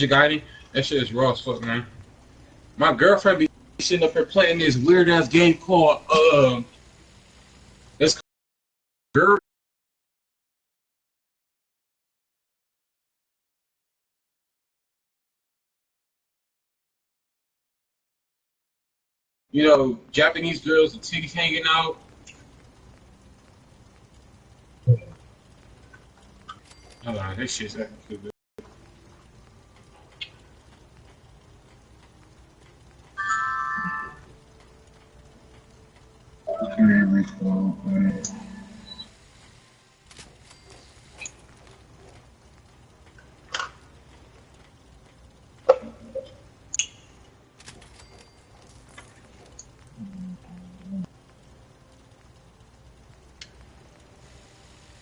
Guiding. That shit is raw as fuck, man. My girlfriend be sitting up here playing this weird ass game called it's called Japanese girls with titties hanging out. Hold on, this shit's acting too good.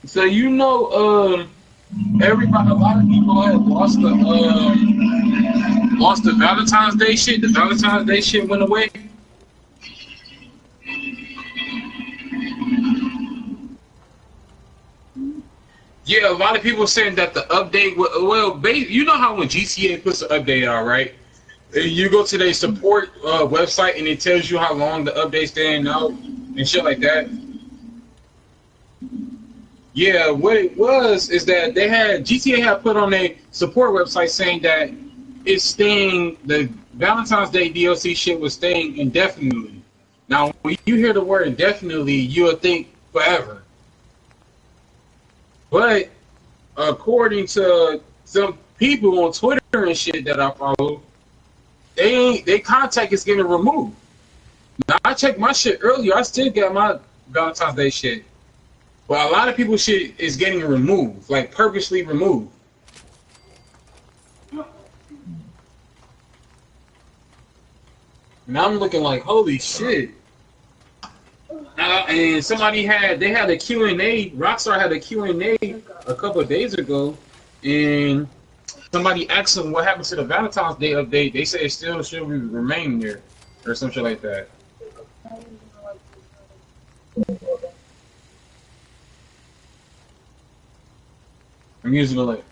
So everybody, a lot of people had lost the Valentine's Day shit. The Valentine's Day shit went away. Yeah, a lot of people saying that the update. You know how when GTA puts an update out, right? You go to their support website and it tells you how long the update's staying out and shit like that. Yeah, what it was is that GTA had put on their support website saying that the Valentine's Day DLC shit was staying indefinitely. Now, when you hear the word indefinitely, you'll think forever. But according to some people on Twitter and shit that I follow, they contact is getting removed. Now, I checked my shit earlier. I still got my Valentine's Day shit. But a lot of people's shit is getting removed, like purposely removed. And I'm looking like, holy shit. And they had a Q&A, Rockstar had a Q&A a couple of days ago, and somebody asked them what happened to the Valentine's Day update. They said it still should remain there, or some shit like that. I'm using the link.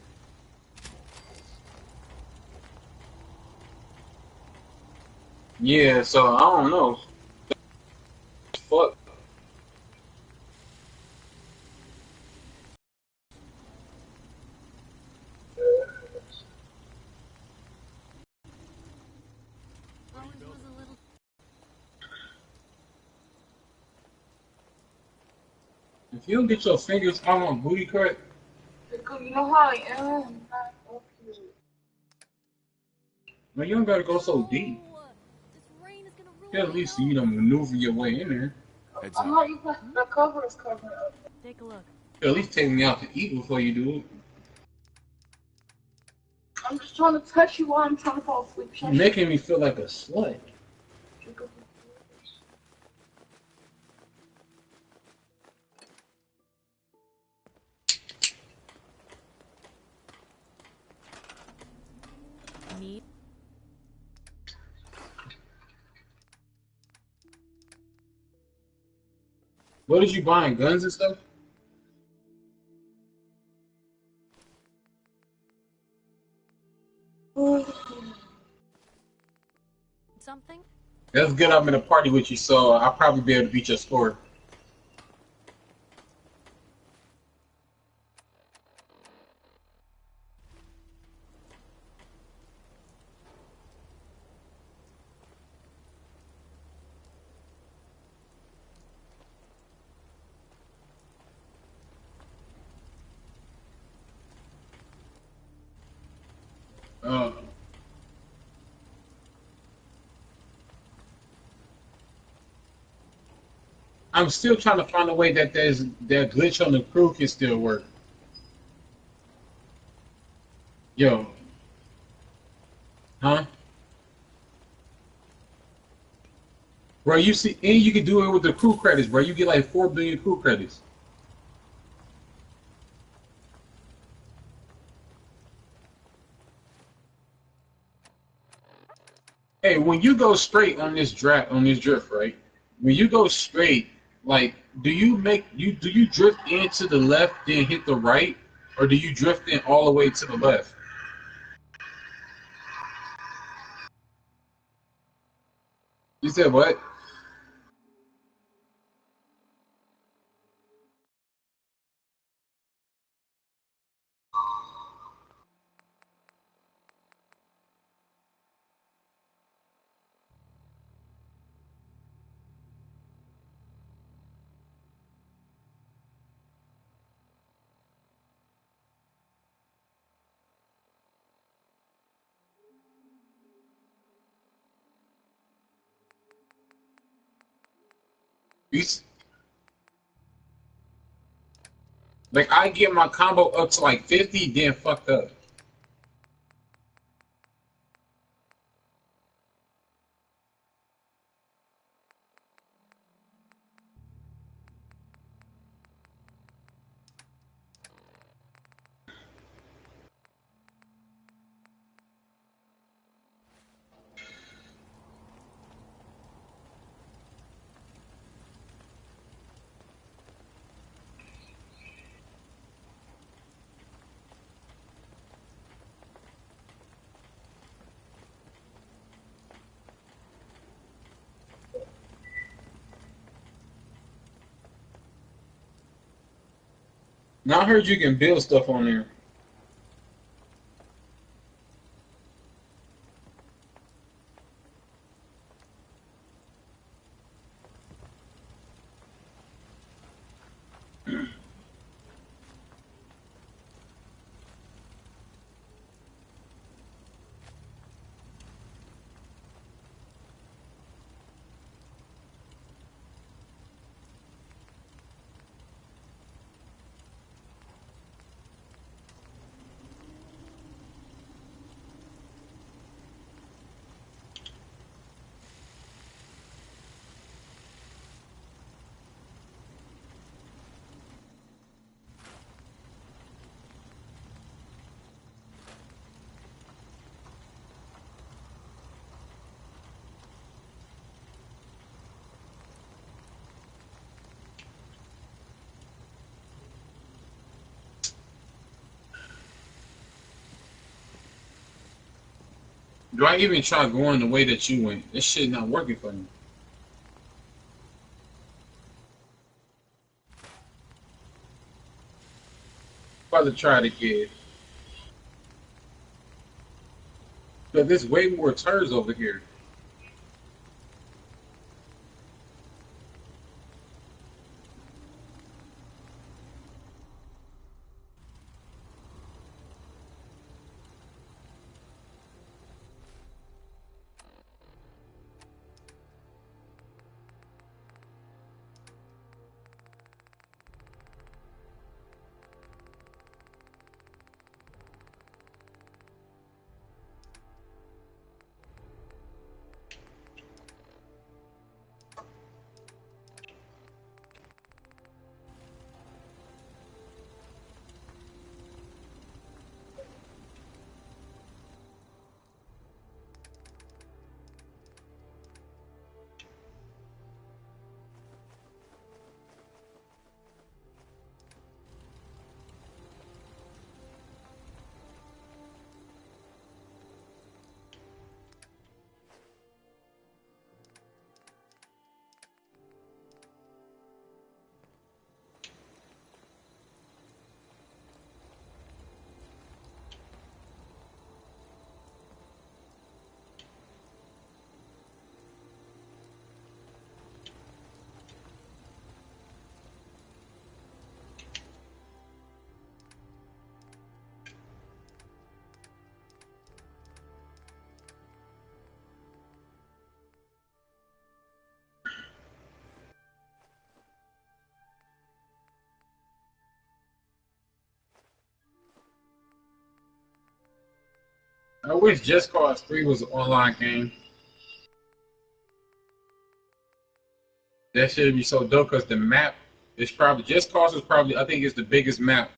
Yeah, so I don't know. Fuck. If you don't get your fingers out on booty cut, you know how I am. man, you don't gotta go so deep. You at least maneuver your way in there. I'm not even the cover is covered up. Take a look. You at least take me out to eat before you do it. I'm just trying to touch you while I'm trying to fall asleep. You're making me feel like a slut. Me? What is you buying? Guns and stuff? Something? That's good. I'm in a party with you, so I'll probably be able to beat your score. I'm still trying to find a way that that glitch on the crew can still work. Yo. Huh? Bro, you see, and you can do it with the crew credits, bro. You get like 4 billion crew credits. Hey, when you go straight on this drift, right? When you go straight, like, do you drift into the left, then hit the right, or do you drift in all the way to the left? You said what? You, like I get my combo up to like 50, then fucked up. Now I heard you can build stuff on there. Do I even try going the way that you went? This shit not working for me. About to try it again. But there's way more turns over here. I wish Just Cause 3 was an online game. That should be so dope because the map is probably Just Cause is probably I think it's the biggest map.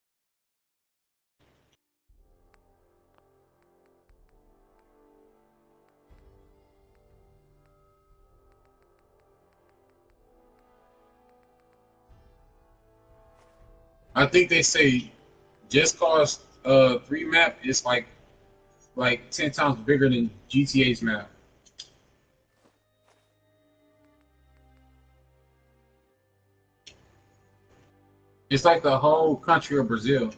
I think they say Just Cause 3 map is like 10 times bigger than GTA's map. It's like the whole country of Brazil.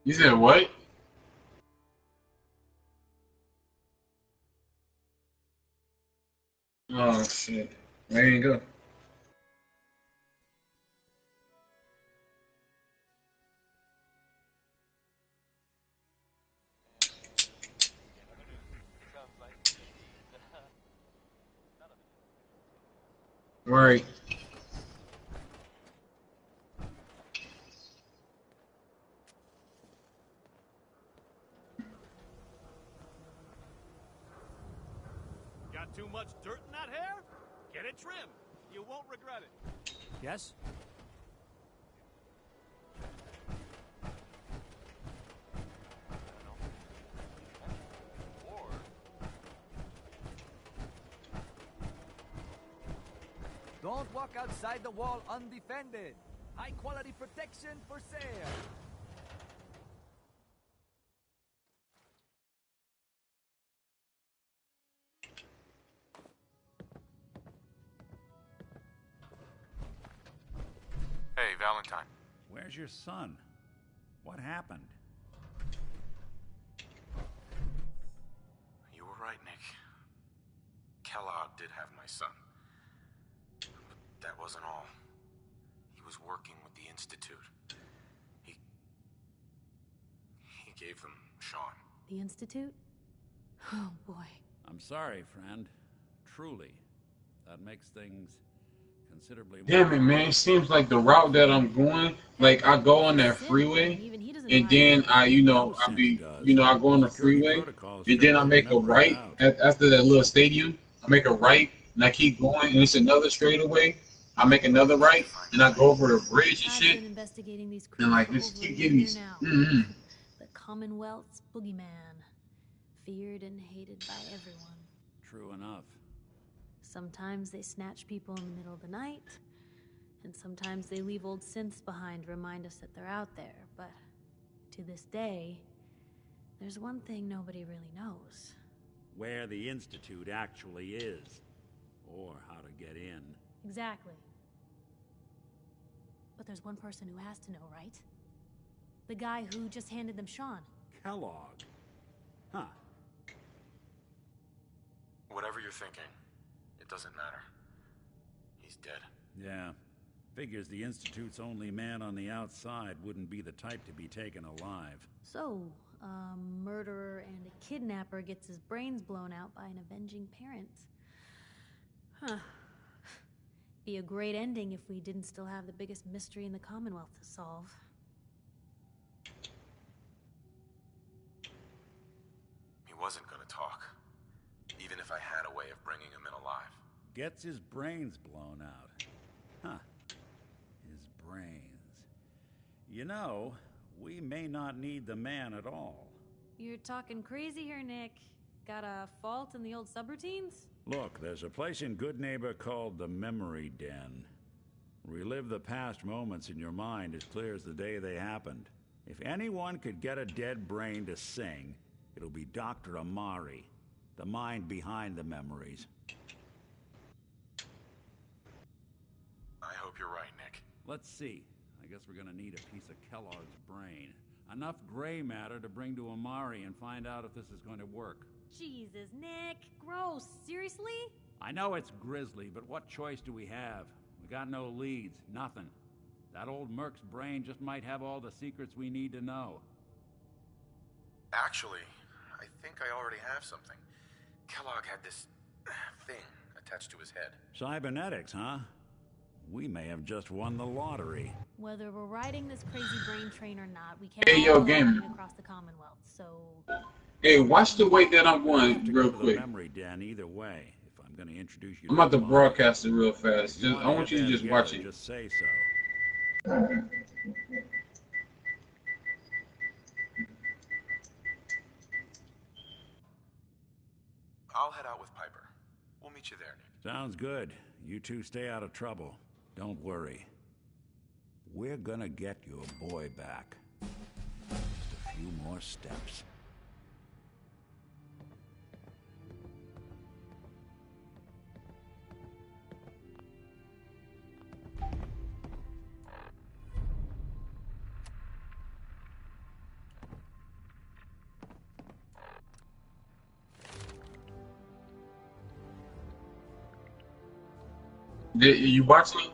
You said what? Oh shit. There you go. Right. Got too much dirt in that hair? Get it trimmed. You won't regret it. Yes? Don't walk outside the wall undefended. High quality protection for sale. Hey, Valentine. Where's your son? What happened? You were right, Nick. Kellogg did have my son. But that wasn't all. He was working with the Institute. He gave them Sean. The Institute? Oh boy. I'm sorry, friend. Truly. That makes things considerably more... Damn it, man. It seems like the route that I'm going, like I go on that freeway, Even he doesn't and know then how to- I go on the freeway, and then I make a right after that little stadium. I make a right, and I keep going, and it's another straightaway. I make another right, and I go over the bridge and I've shit, been investigating these and like creatures just for over keep a getting year these. now. The Commonwealth's boogeyman, feared and hated by everyone. True enough. Sometimes they snatch people in the middle of the night, and sometimes they leave old synths behind to remind us that they're out there. But to this day, there's one thing nobody really knows. Where the Institute actually is. Or how to get in. Exactly. But there's one person who has to know, right? The guy who just handed them Sean. Kellogg. Huh. Whatever you're thinking, it doesn't matter. He's dead. Yeah. Figures the Institute's only man on the outside wouldn't be the type to be taken alive. So, a murderer and a kidnapper gets his brains blown out by an avenging parent. Huh. Be a great ending if we didn't still have the biggest mystery in the Commonwealth to solve. He wasn't gonna talk. Even if I had a way of bringing him in alive. Gets his brains blown out. Huh. His brains. You know, we may not need the man at all. You're talking crazy here, Nick. Got a fault in the old subroutines? Look, there's a place in Goodneighbor called the Memory Den. Relive the past moments in your mind as clear as the day they happened. If anyone could get a dead brain to sing, it'll be Dr. Amari, the mind behind the memories. I hope you're right, Nick. Let's see. I guess we're gonna need a piece of Kellogg's brain. Enough gray matter to bring to Amari and find out if this is going to work. Jesus, Nick. Gross. Seriously? I know it's grisly, but what choice do we have? We got no leads, nothing. That old Merc's brain just might have all the secrets we need to know. Actually, I think I already have something. Kellogg had this thing attached to his head. Cybernetics, huh? We may have just won the lottery. Whether we're riding this crazy brain train or not, we can't Hey, yo, all gamer. fly across the Commonwealth, so... Hey, watch the way that I'm I have going to real go to the quick. memory den either way, if I'm going to introduce you I'm about to Amari. broadcast it real fast. If you I want you to get just that watch together, it. Just say so. I'll head out with Piper. We'll meet you there, Nick. Sounds good. You two stay out of trouble. Don't worry. We're gonna get your boy back. Just a few more steps. You watching it?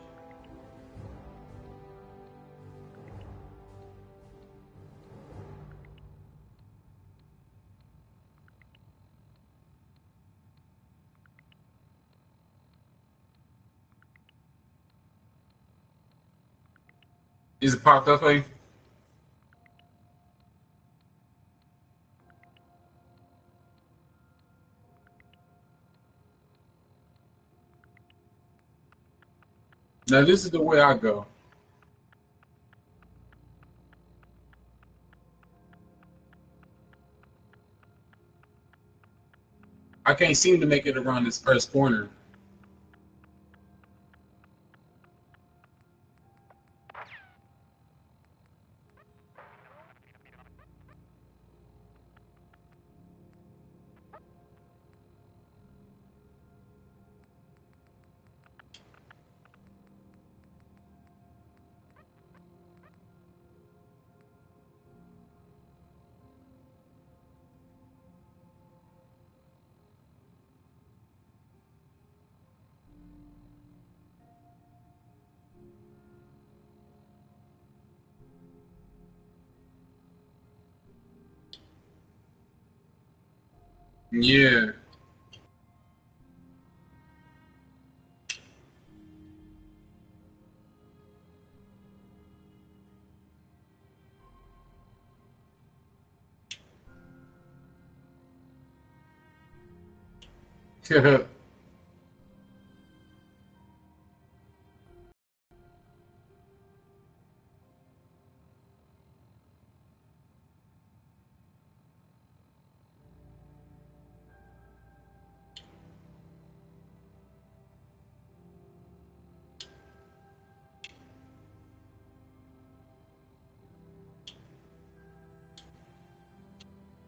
Is it popped up for you? Now this is the way I go. I can't seem to make it around this first corner. Yeah.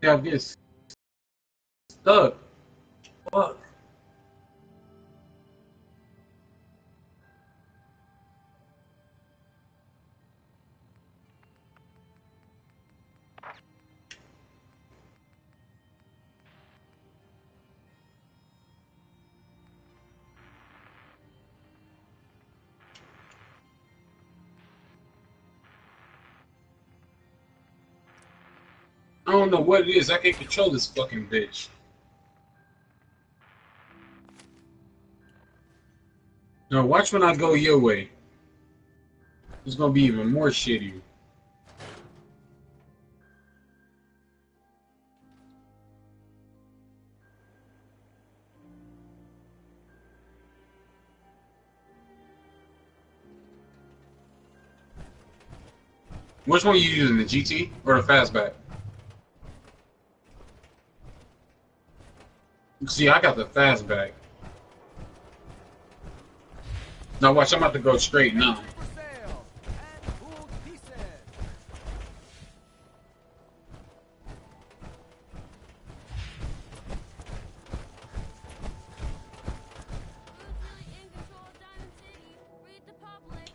Yeah, I'm getting stuck. Fuck. I don't know what it is. I can't control this fucking bitch. Now watch when I go your way. It's gonna be even more shitty. Which one are you using, the GT or the fastback? See, I got the fastback. Now watch, I'm about to go straight now. For sale and cool pieces. Who's really in control of Diamond City? Read the public.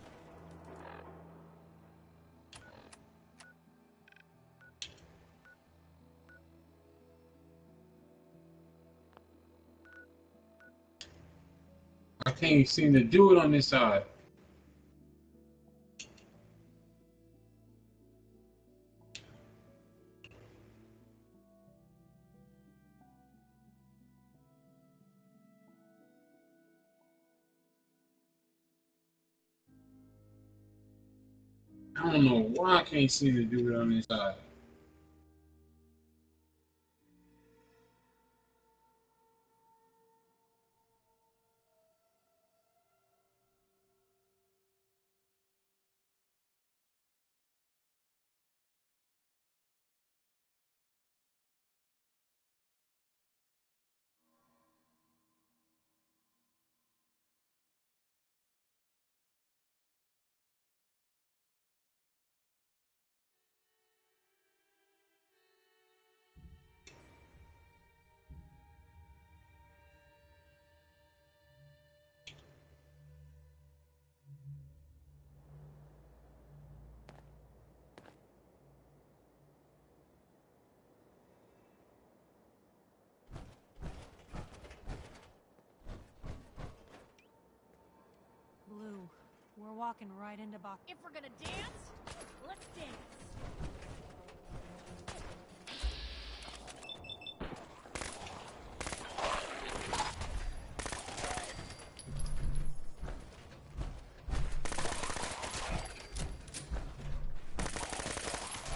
I can't seem to do it on this side. I don't know why I can't seem to do it on this side. Blue, we're walking right into Bach. If we're gonna dance, let's dance.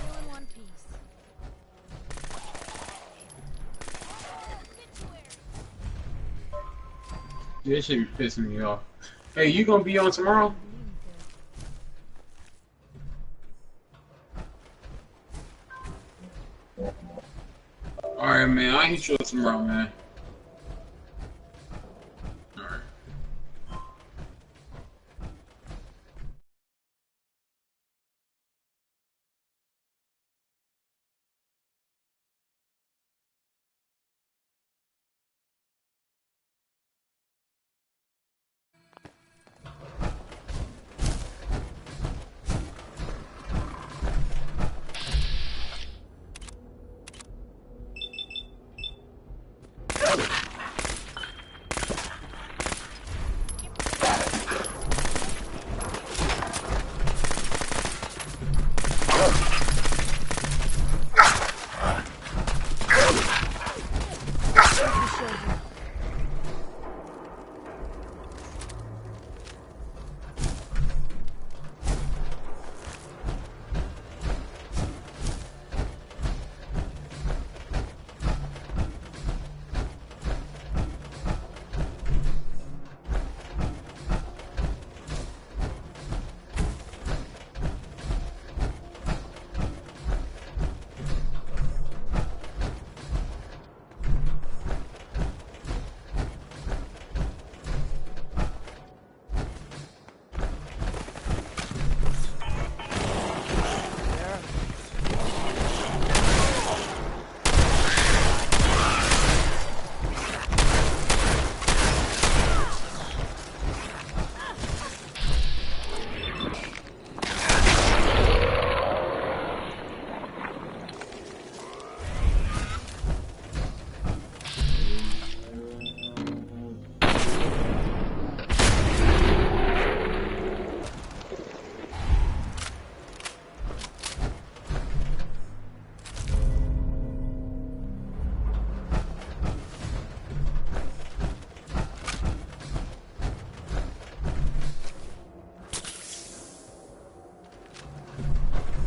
All in one piece. This should be pissing me off. Hey, you gonna be on tomorrow? Alright, man. I'll hit you up tomorrow, man. Alright.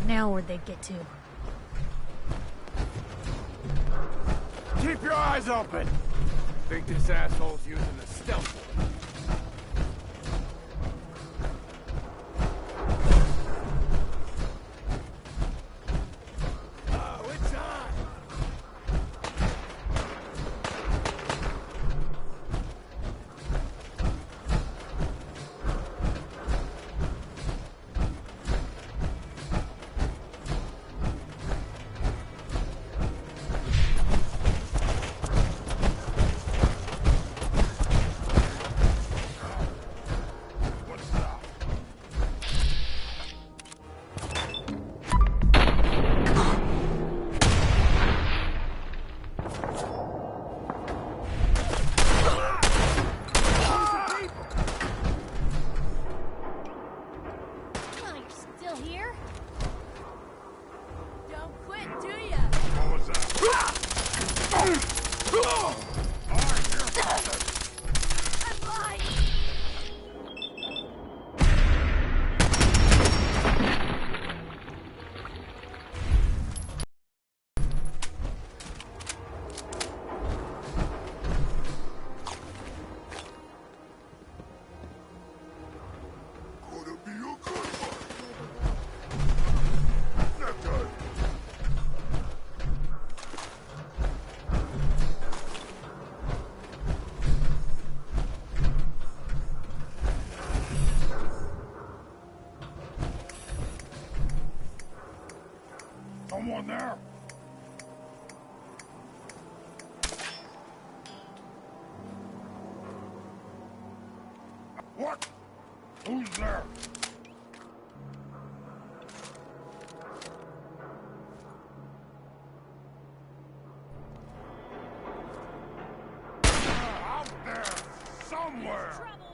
Now where'd they get to? Keep your eyes open! Think this asshole's using the stealth. Oh, it's on! Anyone there? What? Who's there? Out there! Somewhere! Trouble.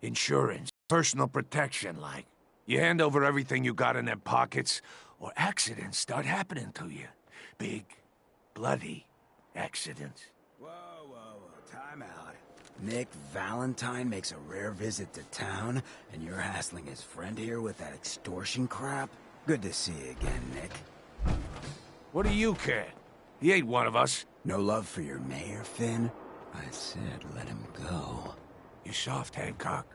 Insurance, personal protection, like. You hand over everything you got in them pockets, or accidents start happening to you. Big, bloody accidents. Whoa, time out. Nick Valentine makes a rare visit to town, and you're hassling his friend here with that extortion crap? Good to see you again, Nick. What do you care? He ain't one of us. No love for your mayor, Finn? I said let him go. You soft, Hancock.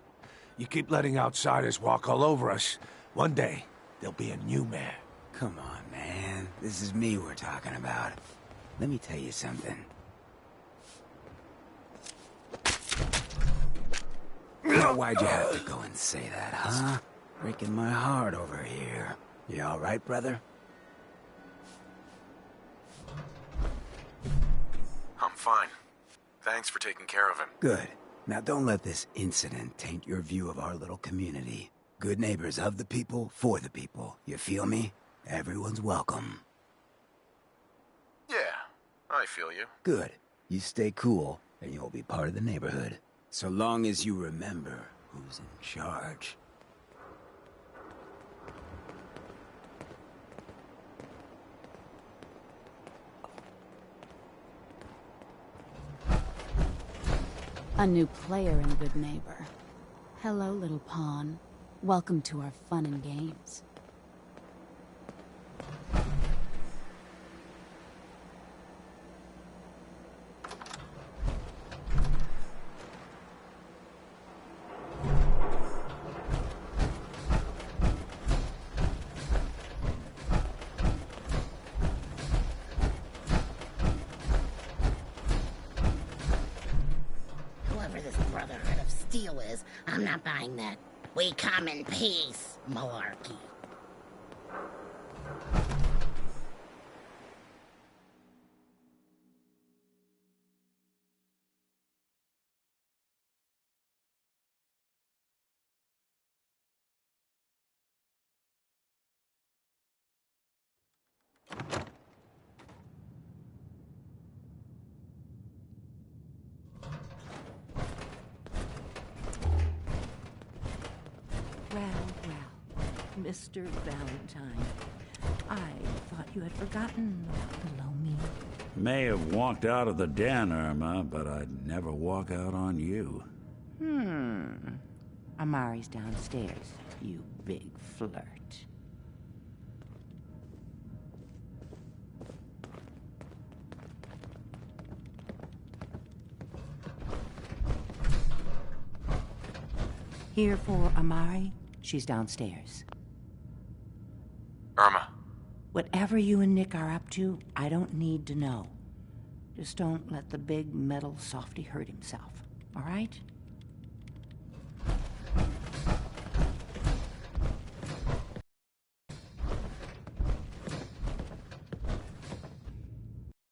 You keep letting outsiders walk all over us. One day, there'll be a new mayor. Come on, man. This is me we're talking about. Let me tell you something. Why'd you have to go and say that, huh? Breaking my heart over here. You all right, brother? I'm fine. Thanks for taking care of him. Good. Now don't let this incident taint your view of our little community. Good neighbors of the people, for the people. You feel me? Everyone's welcome. Yeah, I feel you. Good. You stay cool, and you'll be part of the neighborhood. So long as you remember who's in charge. A new player in Good Neighbor. Hello, little pawn. Welcome to our fun and games. I'm not buying that. We come in peace, malarkey. Mr. Valentine, I thought you had forgotten about Lomi. May have walked out of the den, Irma, but I'd never walk out on you. Amari's downstairs, you big flirt. Here for Amari? She's downstairs. Irma. Whatever you and Nick are up to, I don't need to know. Just don't let the big metal softy hurt himself, all right?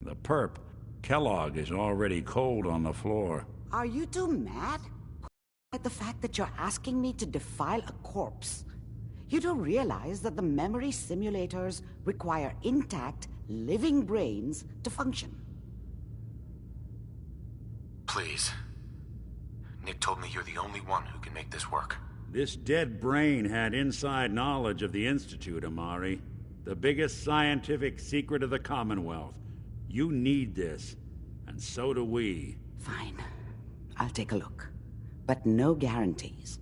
The perp, Kellogg, is already cold on the floor. Are you two mad? At the fact that you're asking me to defile a corpse. You don't realize that the memory simulators require intact, living brains to function. Please. Nick told me you're the only one who can make this work. This dead brain had inside knowledge of the Institute, Amari. The biggest scientific secret of the Commonwealth. You need this, and so do we. Fine. I'll take a look. But no guarantees.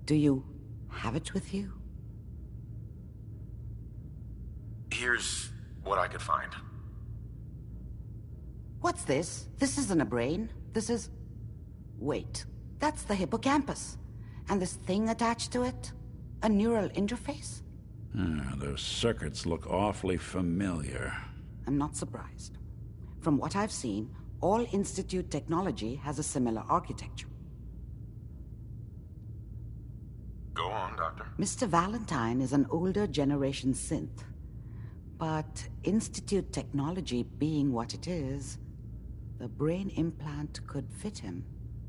Do you have it with you? Here's what I could find. What's this? This isn't a brain. This is... Wait. That's the hippocampus. And this thing attached to it? A neural interface? Those circuits look awfully familiar. I'm not surprised. From what I've seen, all Institute technology has a similar architecture. Go on, Doctor. Mr. Valentine is an older generation synth. But Institute technology being what it is, the brain implant could fit him.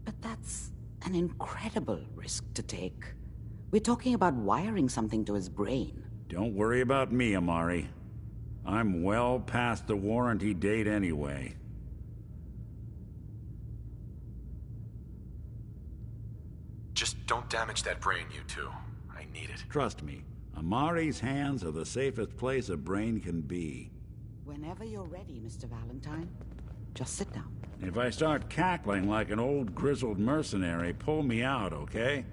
But that's an incredible risk to take. We're talking about wiring something to his brain. Don't worry about me, Amari. I'm well past the warranty date anyway. Just Don't damage that brain, you two. I need it. Trust me, Amari's hands are the safest place a brain can be. Whenever you're ready, Mr. Valentine, just sit down. If I start cackling like an old grizzled mercenary, pull me out, okay?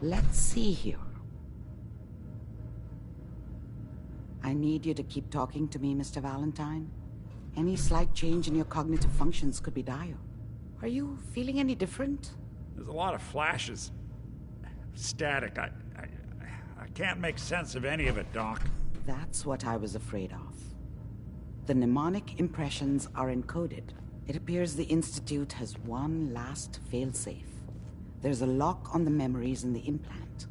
Let's see here. I need you to keep talking to me, Mr. Valentine. Any slight change in your cognitive functions could be dire. Are you feeling any different? There's a lot of flashes. Static. I can't make sense of any of it, Doc. That's what I was afraid of. The mnemonic impressions are encoded. It appears the Institute has one last failsafe. There's a lock on the memories in the implant.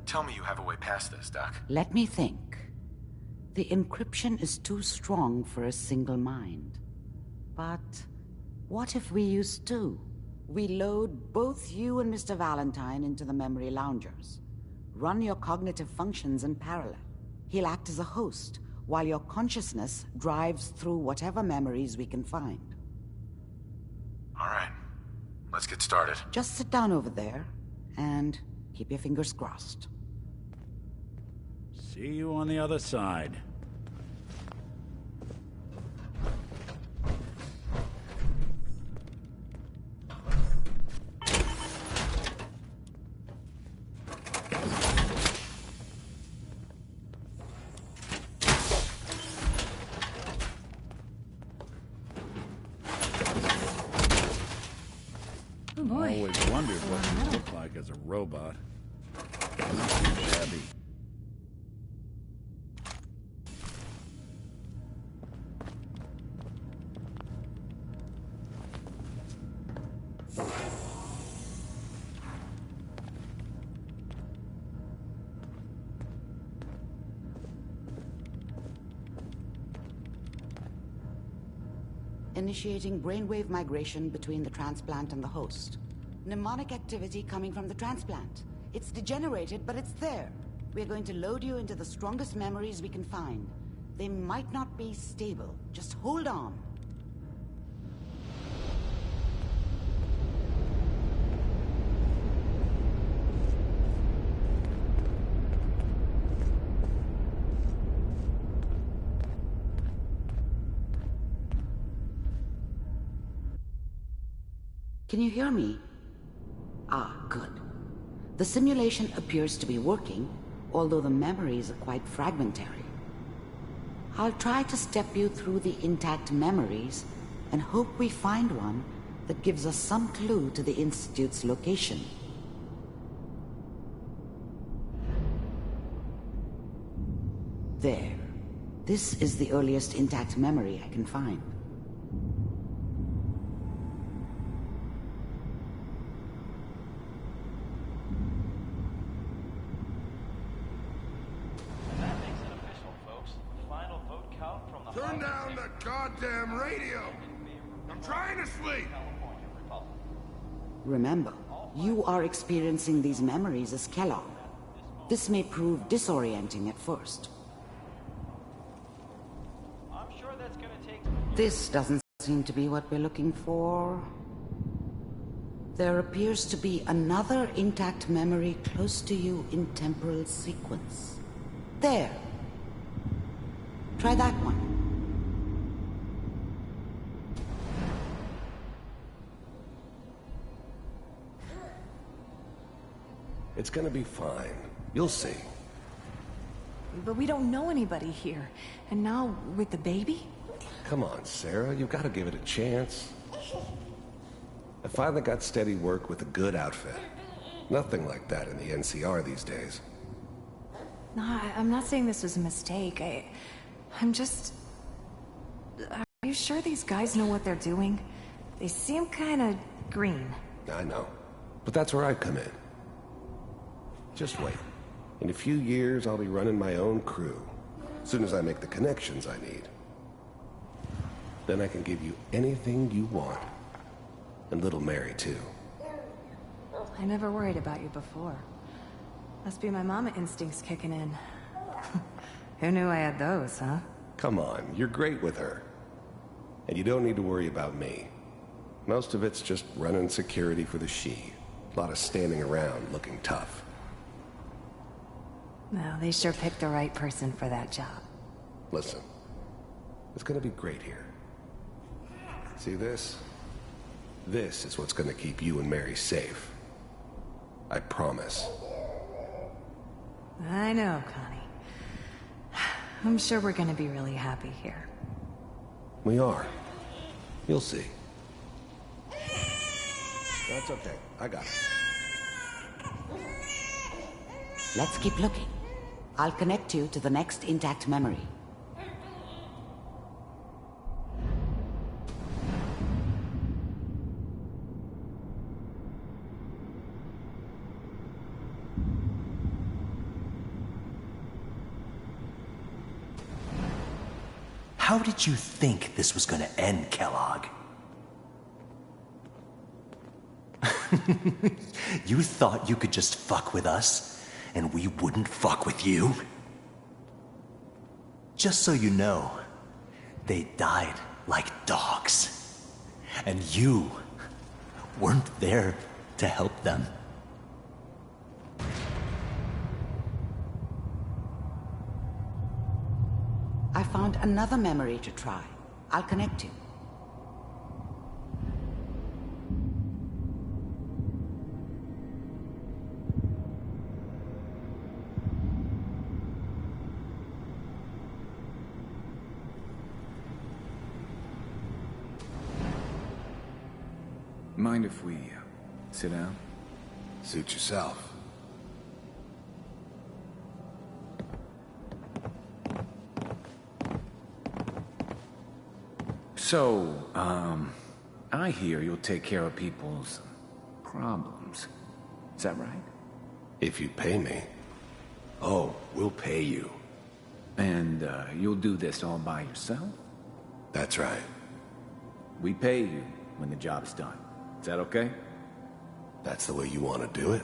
Tell me you have a way past this, Doc. Let me think. The encryption is too strong for a single mind. But what if we use two? We load both you and Mr. Valentine into the memory loungers. Run your cognitive functions in parallel. He'll act as a host, while your consciousness drives through whatever memories we can find. All right. Let's get started. Just sit down over there, and keep your fingers crossed. See you on the other side. I always wondered what you look like as a robot. Shabby. Initiating brainwave migration between the transplant and the host. Mnemonic activity coming from the transplant. It's degenerated, but it's there. We're going to load you into the strongest memories we can find. They might not be stable. Just hold on. Can you hear me? Ah, good. The simulation appears to be working, although the memories are quite fragmentary. I'll try to step you through the intact memories and hope we find one that gives us some clue to the Institute's location. There. This is the earliest intact memory I can find. Turn down the goddamn radio! I'm trying to sleep! Remember, you are experiencing these memories as Kellogg. This may prove disorienting at first. I'm sure that's gonna take... This doesn't seem to be what we're looking for. There appears to be another intact memory close to you in temporal sequence. There. Try that one. It's gonna be fine. You'll see. But we don't know anybody here. And now, with the baby? Come on, Sarah. You've got to give it a chance. I finally got steady work with a good outfit. Nothing like that in the NCR these days. No, I'm not saying this was a mistake. I'm just... Are you sure these guys know what they're doing? They seem kinda green. I know. But that's where I come in. Just wait. In a few years, I'll be running my own crew. As soon as I make the connections I need. Then I can give you anything you want. And little Mary, too. I never worried about you before. Must be my mama instincts kicking in. Who knew I had those, huh? Come on, you're great with her. And you don't need to worry about me. Most of it's just running security for the Shi. A lot of standing around looking tough. Well, they sure picked the right person for that job. Listen, it's gonna be great here. See this? This is what's gonna keep you and Mary safe. I promise. I know, Connie. I'm sure we're gonna be really happy here. We are. You'll see. That's okay. I got it. Let's keep looking. I'll connect you to the next intact memory. How did you think this was gonna end, Kellogg? You thought you could just fuck with us, and we wouldn't fuck with you? Just so you know, they died like dogs. And you weren't there to help them. I found another memory to try. I'll connect you. Mind if we sit down? Suit yourself. So, I hear you'll take care of people's problems. Is that right? If you pay me. Oh, we'll pay you. And, you'll do this all by yourself? That's right. We pay you when the job's done. Is that okay? That's the way you want to do it?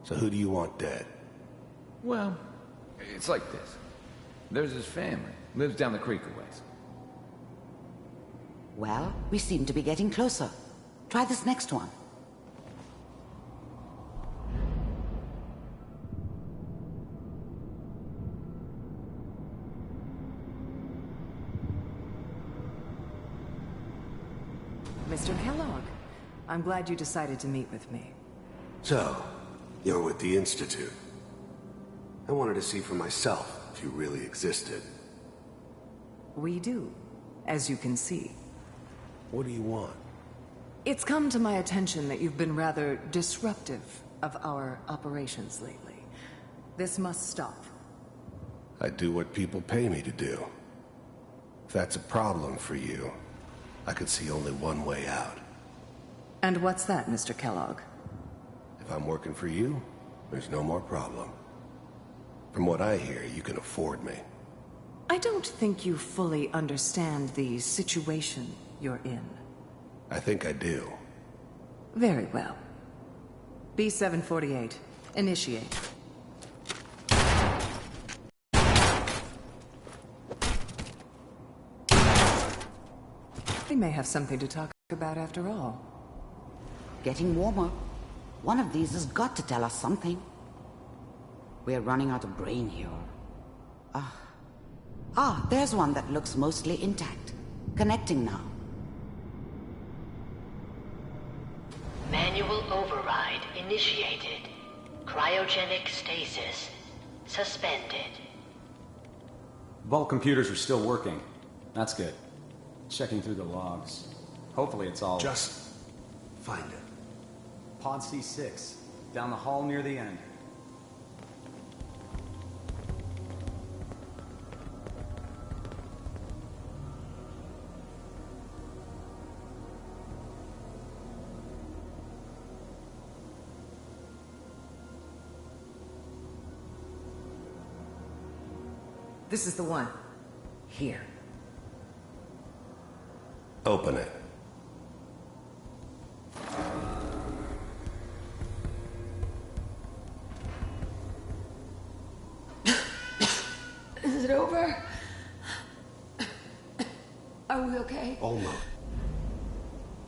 So who do you want dead? Well, it's like this. There's his family. Lives down the creek a ways. Well, we seem to be getting closer. Try this next one. Mr. Kellogg, I'm glad you decided to meet with me. So, you're with the Institute. I wanted to see for myself if you really existed. We do, as you can see. What do you want? It's come to my attention that you've been rather disruptive of our operations lately. This must stop. I do what people pay me to do. If that's a problem for you, I could see only one way out. And what's that, Mr. Kellogg? If I'm working for you, there's no more problem. From what I hear, you can afford me. I don't think you fully understand the situation you're in. I think I do. Very well. B-748, initiate. We may have something to talk about after all. Getting warmer. One of these has got to tell us something. We're running out of brain here. There's one that looks mostly intact. Connecting now. Manual override initiated. Cryogenic stasis suspended. Vault computers are still working. That's good. Checking through the logs. Hopefully it's all... Just find it. Pod C6. Down the hall near the end. This is the one. Here. Open it. Is it over? Are we okay? Almost.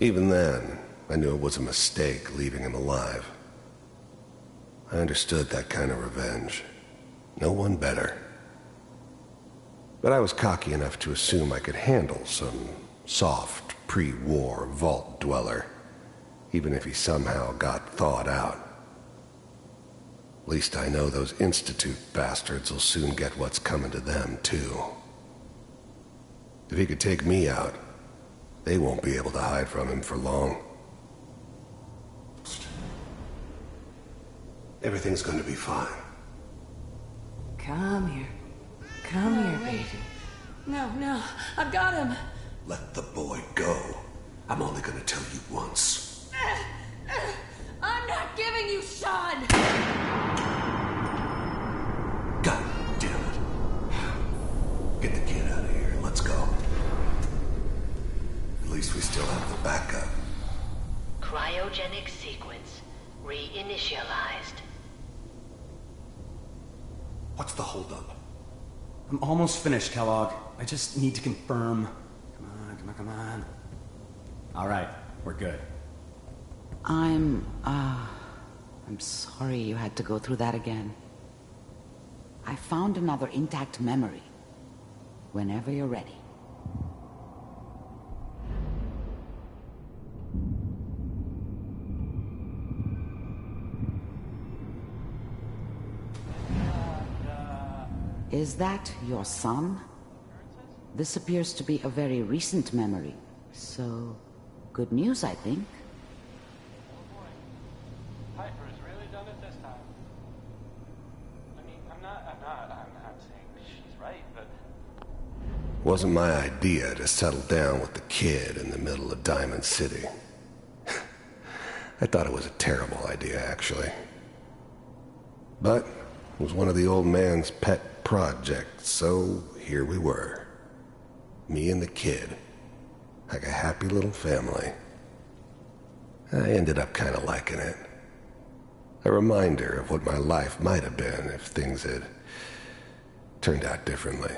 Even then, I knew it was a mistake leaving him alive. I understood that kind of revenge. No one better. But I was cocky enough to assume I could handle some soft, pre-war vault dweller, even if he somehow got thawed out. At least I know those Institute bastards will soon get what's coming to them, too. If he could take me out, they won't be able to hide from him for long. Everything's going to be fine. Come here. Come here, baby. No, I've got him. Let the boy go. I'm only going to tell you once. I'm not giving you Sean! God damn it. Get the kid out of here. Let's go. At least we still have the backup. Cryogenic sequence reinitialized. What's the holdup? I'm almost finished, Kellogg. I just need to confirm. Come on. All right, we're good. I'm sorry you had to go through that again. I found another intact memory. Whenever you're ready. Is that your son? This appears to be a very recent memory. So, good news, I think. Piper's really done it this time. I mean, I'm not saying she's right, but... Wasn't my idea to settle down with the kid in the middle of Diamond City. I thought it was a terrible idea, actually. But it was one of the old man's pet projects, so here we were. Me and the kid. Like a happy little family. I ended up kind of liking it. A reminder of what my life might have been if things had turned out differently.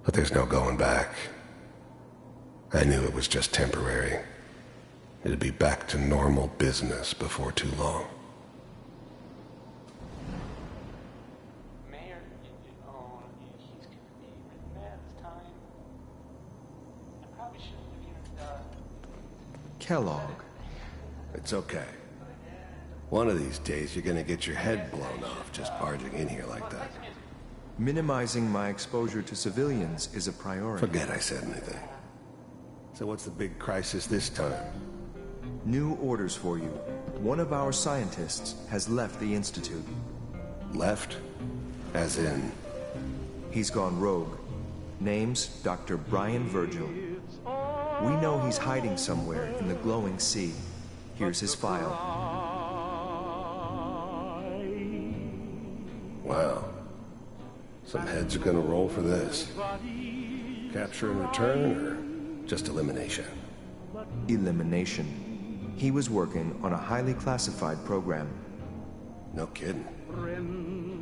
But there's no going back. I knew it was just temporary. It'd be back to normal business before too long. Mayor, he's gonna be really mad this time. I probably shouldn't have even, Kellogg. It's okay. One of these days you're gonna get your head blown off just barging in here like that. Minimizing my exposure to civilians is a priority. Forget I said anything. So what's the big crisis this time? New orders for you. One of our scientists has left the Institute. Left? As in? He's gone rogue. Name's Dr. Brian Virgil. We know he's hiding somewhere in the glowing sea. Here's his file. Wow. Some heads are gonna roll for this. Capture and return, or just elimination? Elimination. He was working on a highly classified program. No kidding.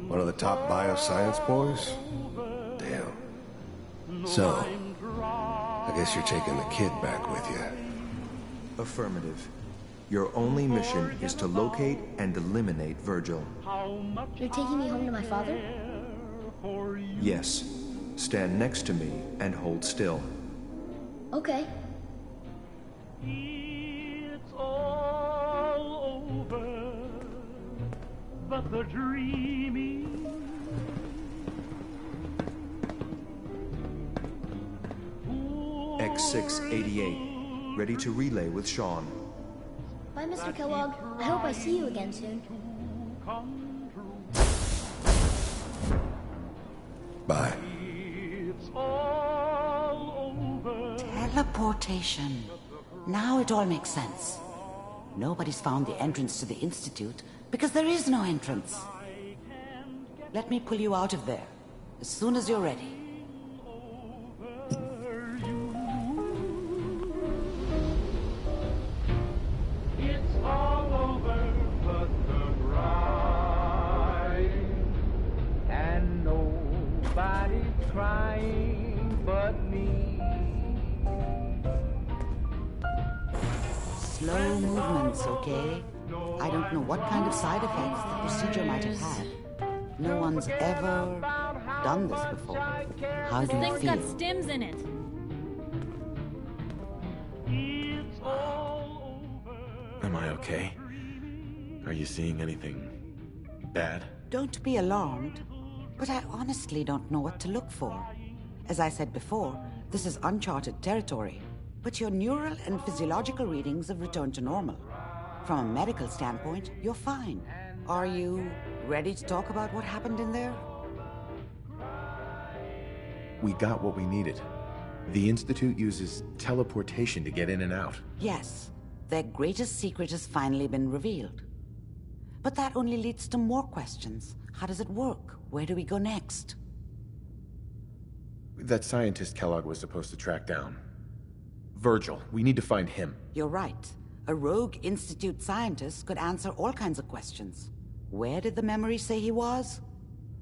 One of the top bioscience boys? Damn. So, I guess you're taking the kid back with you. Affirmative. Your only mission is to locate and eliminate Virgil. You're taking me home to my father? Yes. Stand next to me and hold still. Okay. It's all over, but the dreaming. X688, ready to relay with Sean. Bye, Mr. Kellogg. I hope I see you again soon. Bye. Teleportation. Now it all makes sense. Nobody's found the entrance to the Institute because there is no entrance. Let me pull you out of there as soon as you're ready. It's all over but the bride, and nobody's crying but me. Slow movements, okay? I don't know what kind of side effects the procedure might have had. No one's ever done this before. How This do you thing's feel? got stims in it. Am I okay? Are you seeing anything bad? Don't be alarmed, but I honestly don't know what to look for. As I said before, this is uncharted territory, but your neural and physiological readings have returned to normal. From a medical standpoint, you're fine. Are you ready to talk about what happened in there? We got what we needed. The Institute uses teleportation to get in and out. Yes, their greatest secret has finally been revealed. But that only leads to more questions. How does it work? Where do we go next? That scientist Kellogg was supposed to track down. Virgil, we need to find him. You're right. A rogue Institute scientist could answer all kinds of questions. Where did the memory say he was?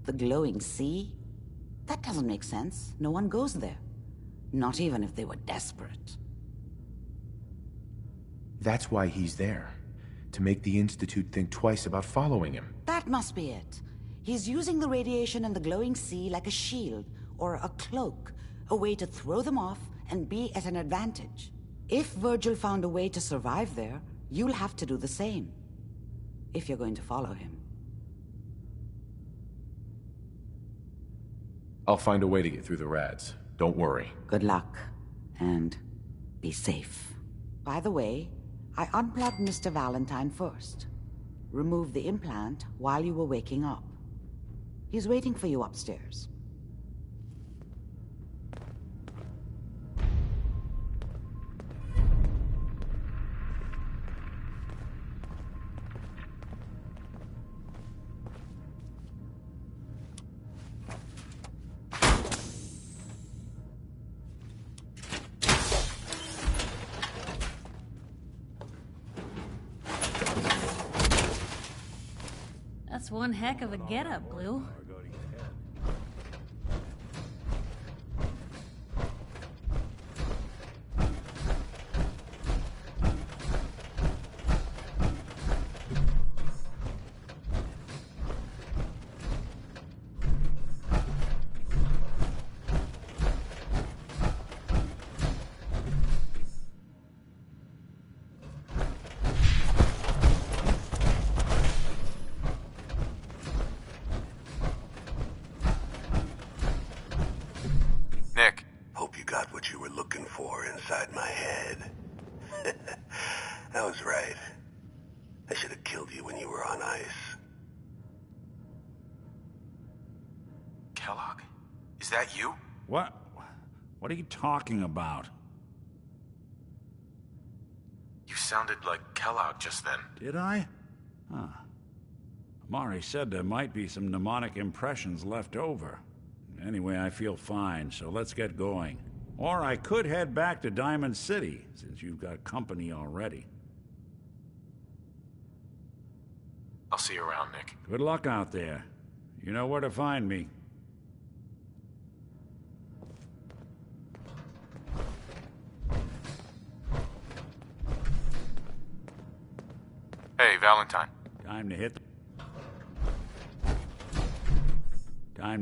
The glowing sea? That doesn't make sense. No one goes there. Not even if they were desperate. That's why he's there. To make the Institute think twice about following him. That must be it. He's using the radiation and the glowing sea like a shield or a cloak, a way to throw them off and be at an advantage. If Virgil found a way to survive there, you'll have to do the same. If you're going to follow him. I'll find a way to get through the rads. Don't worry. Good luck. And be safe. By the way, I unplugged Mr. Valentine first. Removed the implant while you were waking up. He's waiting for you upstairs. That's one heck of a getup, Blue. Nick. Hope you got what you were looking for inside my head. I was right. I should have killed you when you were on ice. Kellogg? Is that you? What? What are you talking about? You sounded like Kellogg just then. Did I? Huh. Amari said there might be some mnemonic impressions left over. Anyway, I feel fine, so let's get going. Or I could head back to Diamond City, since you've got company already. I'll see you around, Nick. Good luck out there. You know where to find me. Hey, Valentine. Time to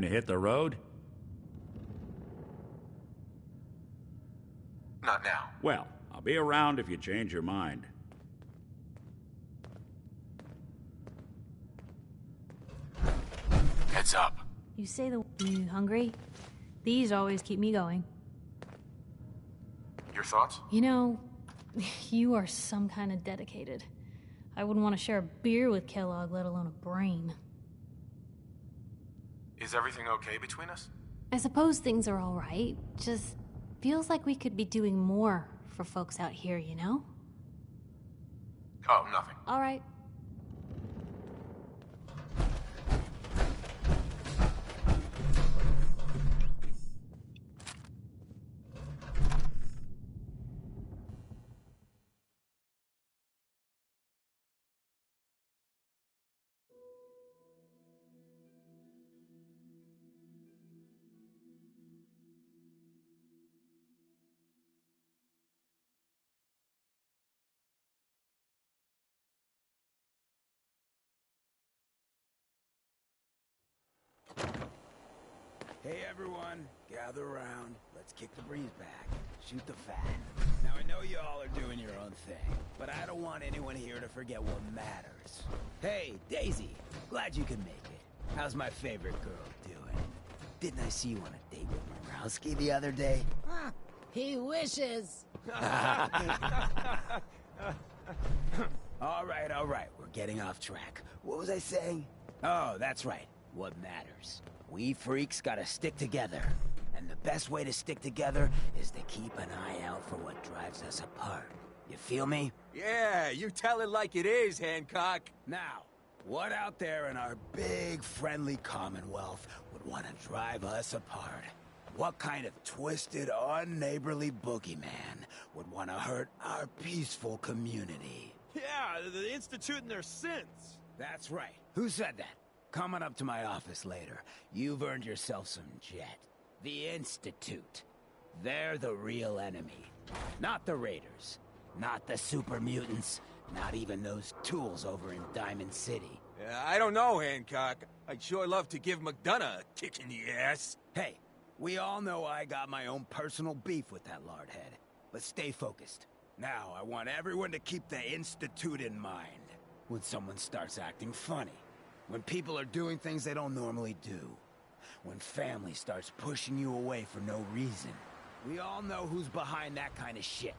hit the road? Not now. Well, I'll be around if you change your mind. Heads up. You say the... You hungry? These always keep me going. Your thoughts? You know, you are some kind of dedicated. I wouldn't want to share a beer with Kellogg, let alone a brain. Is everything okay between us? I suppose things are all right. Just feels like we could be doing more for folks out here, you know? Oh, nothing. All right. Hey everyone, gather around. Let's kick the breeze back. Shoot the fat. Now I know you all are doing your own thing, but I don't want anyone here to forget what matters. Hey, Daisy, glad you could make it. How's my favorite girl doing? Didn't I see you on a date with Morowski the other day? He wishes. All right, we're getting off track. What was I saying? Oh, that's right. What matters. We freaks gotta stick together. And the best way to stick together is to keep an eye out for what drives us apart. You feel me? Yeah, you tell it like it is, Hancock. Now, what out there in our big, friendly Commonwealth would want to drive us apart? What kind of twisted, unneighborly boogeyman would want to hurt our peaceful community? Yeah, the Institute and their synths. That's right. Who said that? Coming up to my office later. You've earned yourself some jet. The Institute. They're the real enemy. Not the Raiders. Not the super mutants. Not even those tools over in Diamond City. I don't know, Hancock. I'd sure love to give McDonough a kick in the ass. Hey, we all know I got my own personal beef with that lardhead. But stay focused. Now, I want everyone to keep the Institute in mind. When someone starts acting funny. When people are doing things they don't normally do. When family starts pushing you away for no reason. We all know who's behind that kind of shit.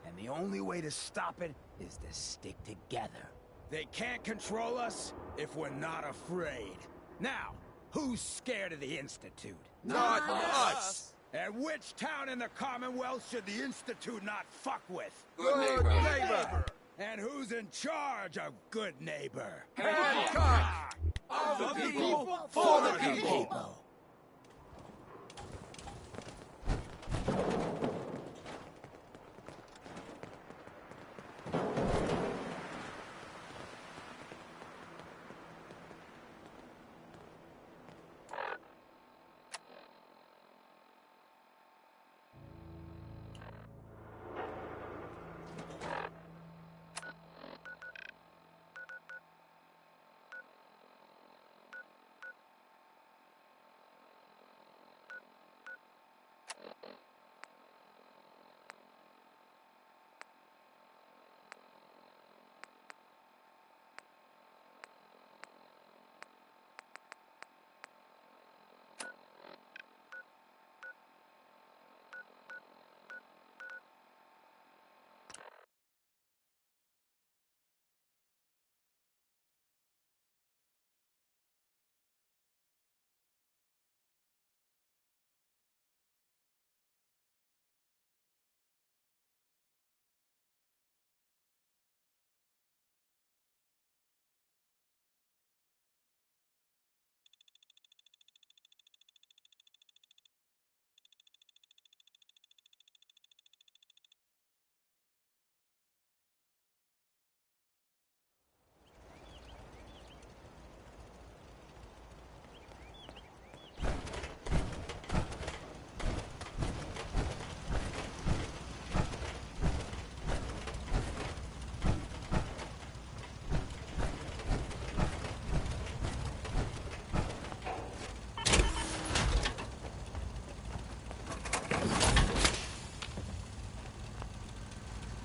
And the only way to stop it is to stick together. They can't control us if we're not afraid. Now, who's scared of the Institute? Not us! And which town in the Commonwealth should the Institute not fuck with? Good neighbor! And who's in charge of good neighbor? Hancock! Of the people, for the people!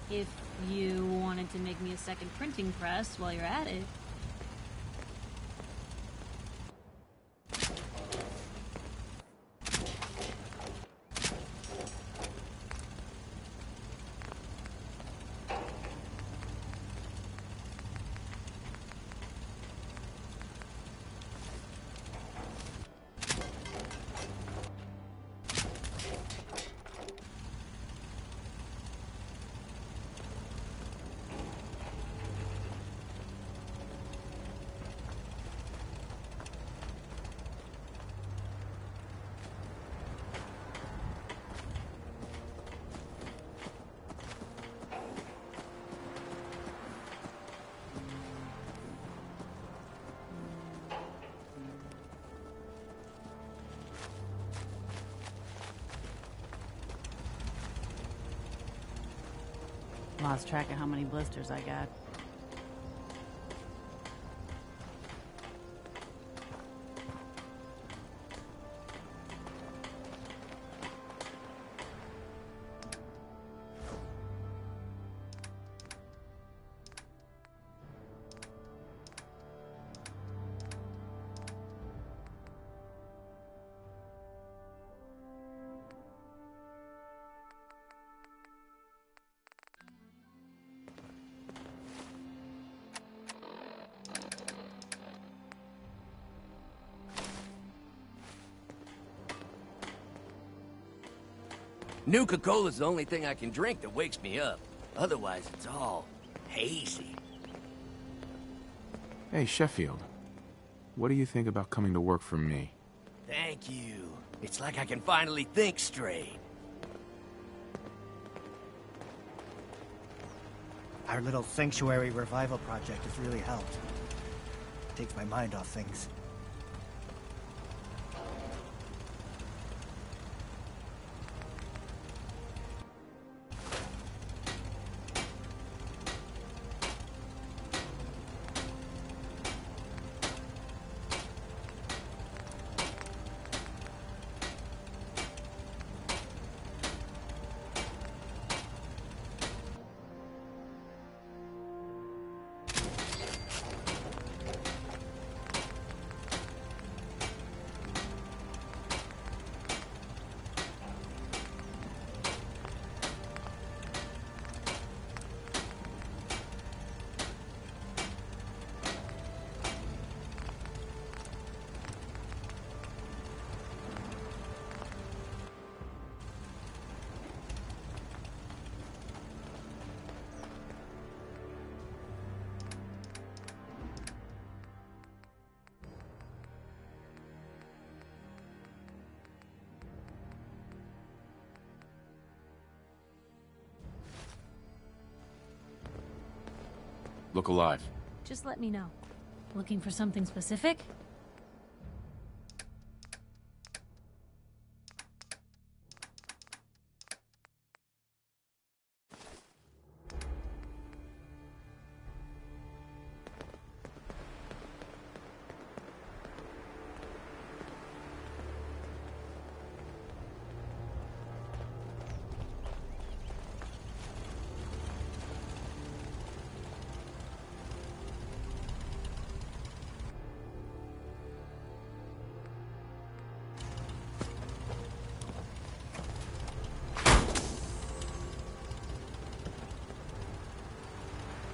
If you wanted to make me a second printing press while you're at it. Lost track of how many blisters I got. Nuka-Cola's the only thing I can drink that wakes me up. Otherwise, it's all hazy. Hey, Sheffield. What do you think about coming to work for me? Thank you. It's like I can finally think straight. Our little sanctuary revival project has really helped. Takes my mind off things. Look alive. Just let me know. Looking for something specific?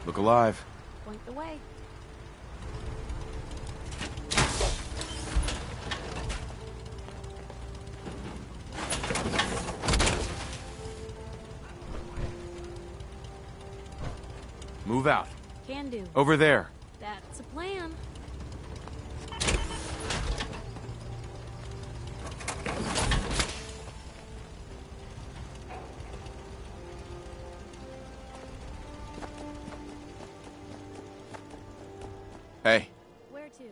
Look alive. Point the way. Move out. Can do. Over there. That's a plan. Hey. Where to?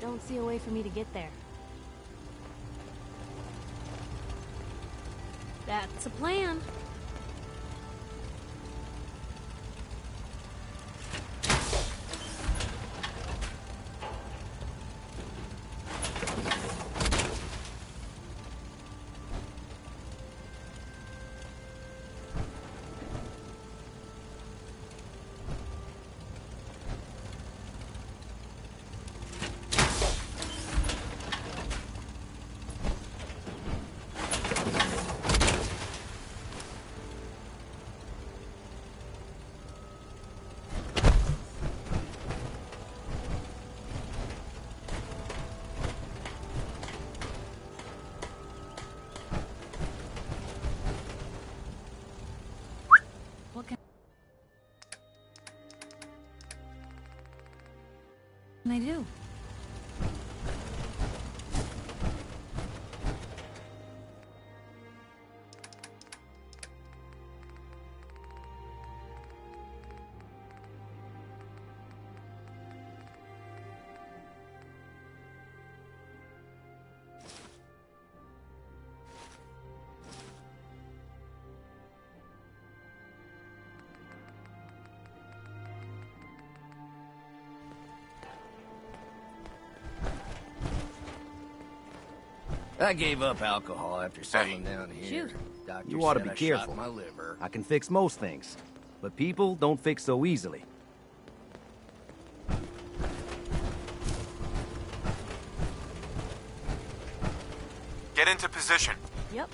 Don't see a way for me to get there. That's a plan. I do. I gave up alcohol after settling down here. Doctor You ought to said be I careful. shot my liver. I can fix most things, but people don't fix so easily. Get into position. Yep.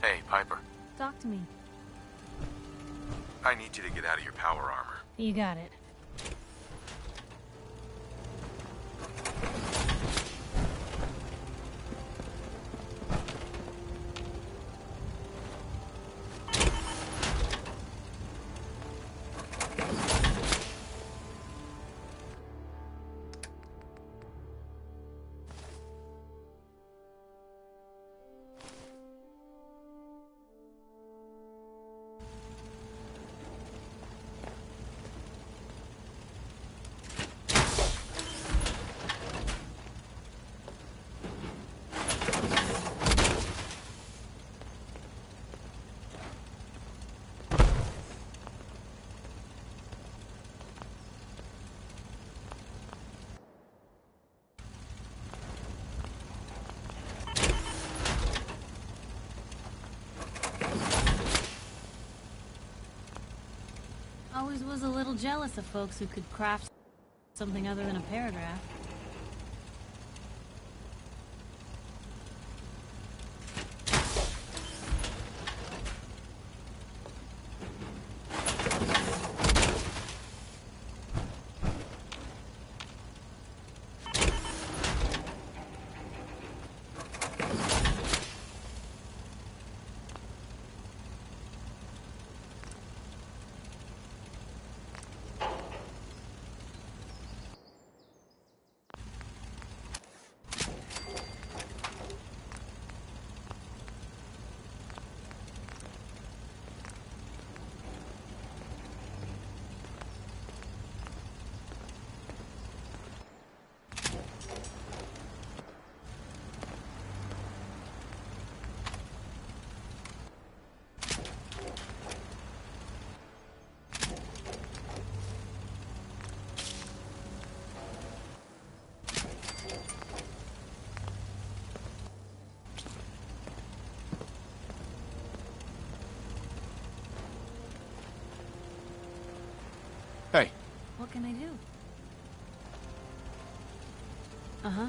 Hey, Piper. Talk to me. I need you to get out of your power armor. You got it. Always was a little jealous of folks who could craft something other than a paragraph. Hey. What can I do? Uh-huh.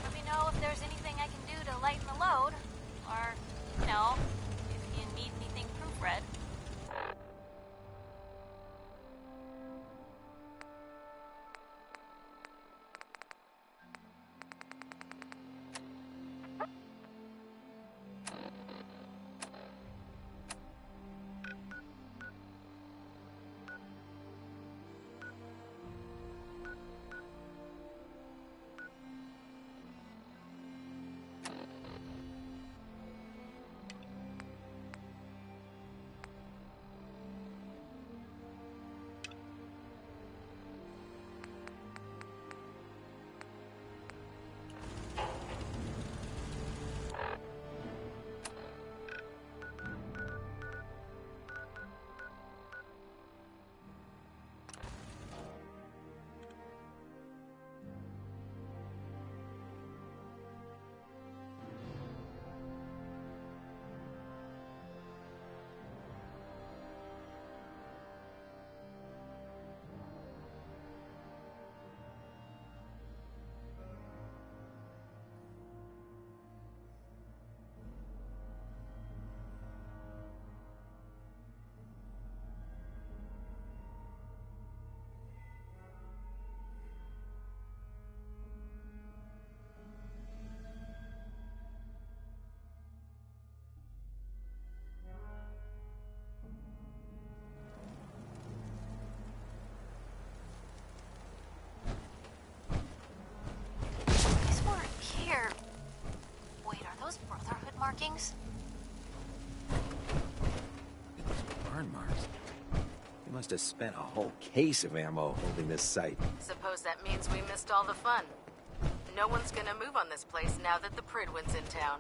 Let me know if there's anything I can do to lighten the load. Or, you know, if you need anything proofread. These weren't here. Wait, are those Brotherhood markings? Burn marks. They must have spent a whole case of ammo holding this site. Suppose that means we missed all the fun. No one's gonna move on this place now that the Prydwen's in town.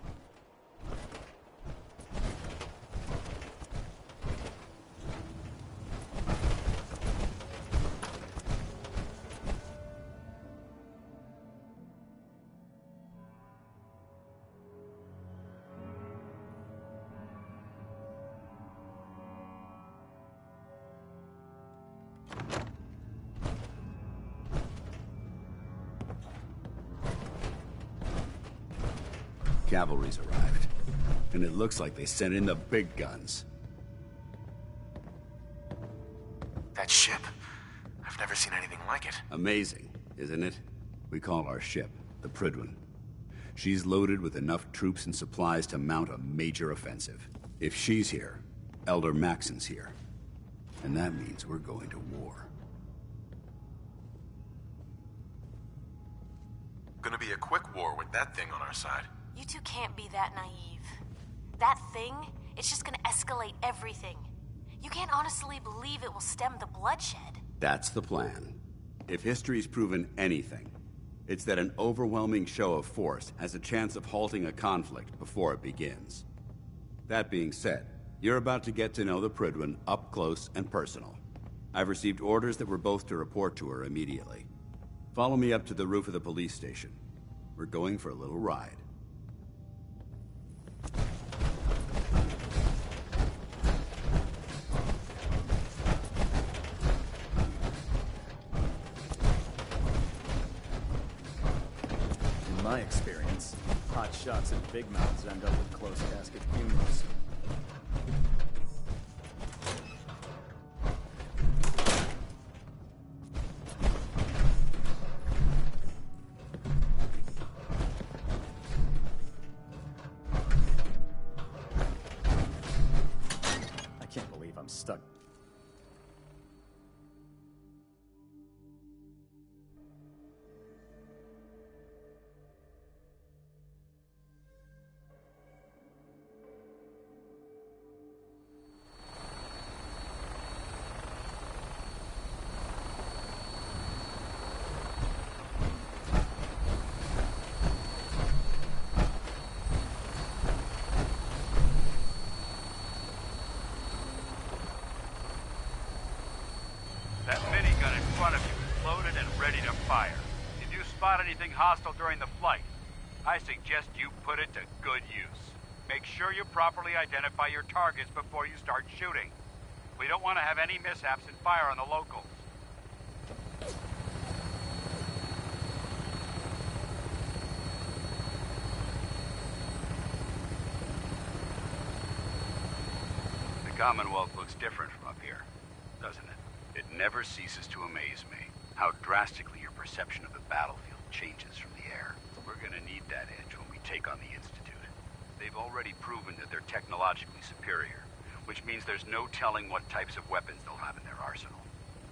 cavalry's arrived. And it looks like they sent in the big guns. That ship. I've never seen anything like it. Amazing, isn't it? We call our ship the Prydwen. She's loaded with enough troops and supplies to mount a major offensive. If she's here, Elder Maxon's here. And that means we're going to war. Gonna be a quick war with that thing on our side. You two can't be that naive. That thing, it's just gonna escalate everything. You can't honestly believe it will stem the bloodshed. That's the plan. If history's proven anything, it's that an overwhelming show of force has a chance of halting a conflict before it begins. That being said, you're about to get to know the Prydwen up close and personal. I've received orders that we're both to report to her immediately. Follow me up to the roof of the police station. We're going for a little ride. In my experience, hot shots and big mouths end up with closed casket funerals. I can't believe I'm stuck. That minigun in front of you is loaded and ready to fire. If you spot anything hostile during the flight, I suggest you put it to good use. Make sure you properly identify your targets before you start shooting. We don't want to have any mishaps and fire on the locals. The Commonwealth looks different from up here, doesn't it? It never ceases to amaze me how drastically your perception of the battlefield changes from the air. We're gonna need that edge when we take on the Institute. They've already proven that they're technologically superior, which means there's no telling what types of weapons they'll have in their arsenal.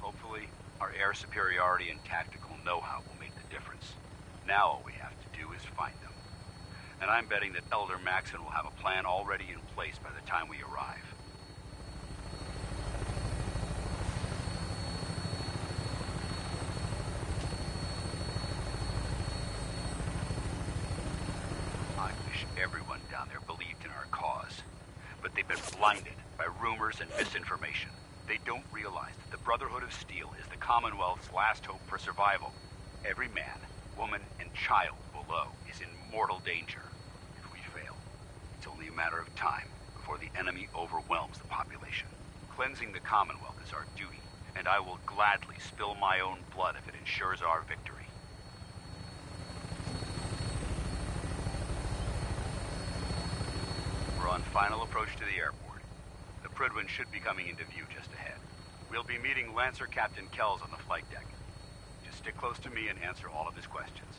Hopefully, our air superiority and tactical know-how will make the difference. Now all we have to do is find them. And I'm betting that Elder Maxon will have a plan already in place by the time we arrive. I wish everyone down there believed in our cause. But they've been blinded by rumors and misinformation. They don't realize that the Brotherhood of Steel is the Commonwealth's last hope for survival. Every man, woman, and child below is in mortal danger. If we fail, it's only a matter of time before the enemy overwhelms the population. Cleansing the Commonwealth is our duty, and I will gladly spill my own blood if it ensures our victory. We're on final approach to the airport. The Prydwen should be coming into view just ahead. We'll be meeting Lancer Captain Kells on the flight deck. Just stick close to me and answer all of his questions.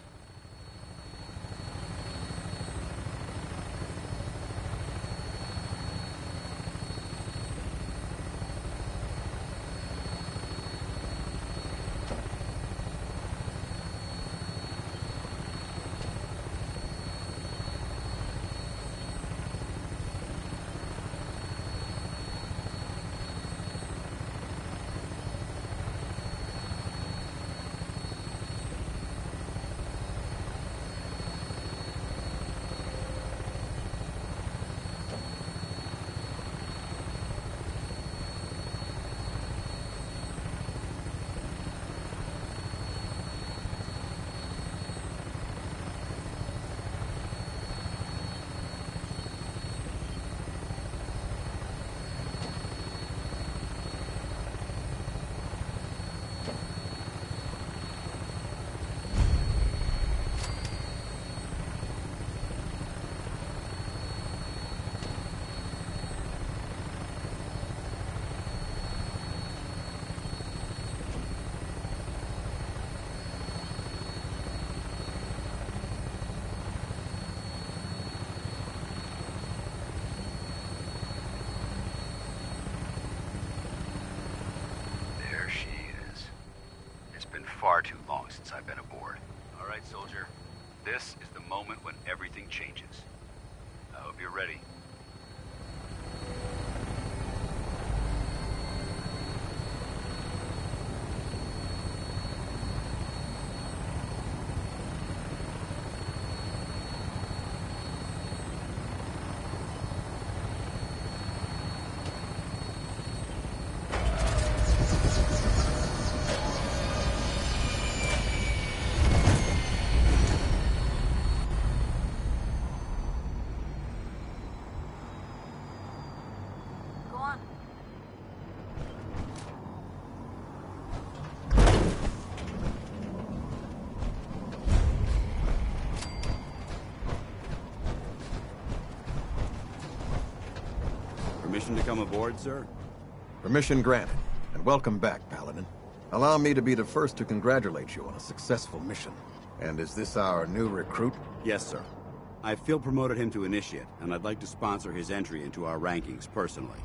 far too long since I've been aboard. All right, soldier. This is the moment when everything changes. I hope you're ready. Permission to come aboard, sir? Permission granted, and welcome back, Paladin. Allow me to be the first to congratulate you on a successful mission. And is this our new recruit? Yes, sir. I feel promoted him to Initiate, and I'd like to sponsor his entry into our rankings personally.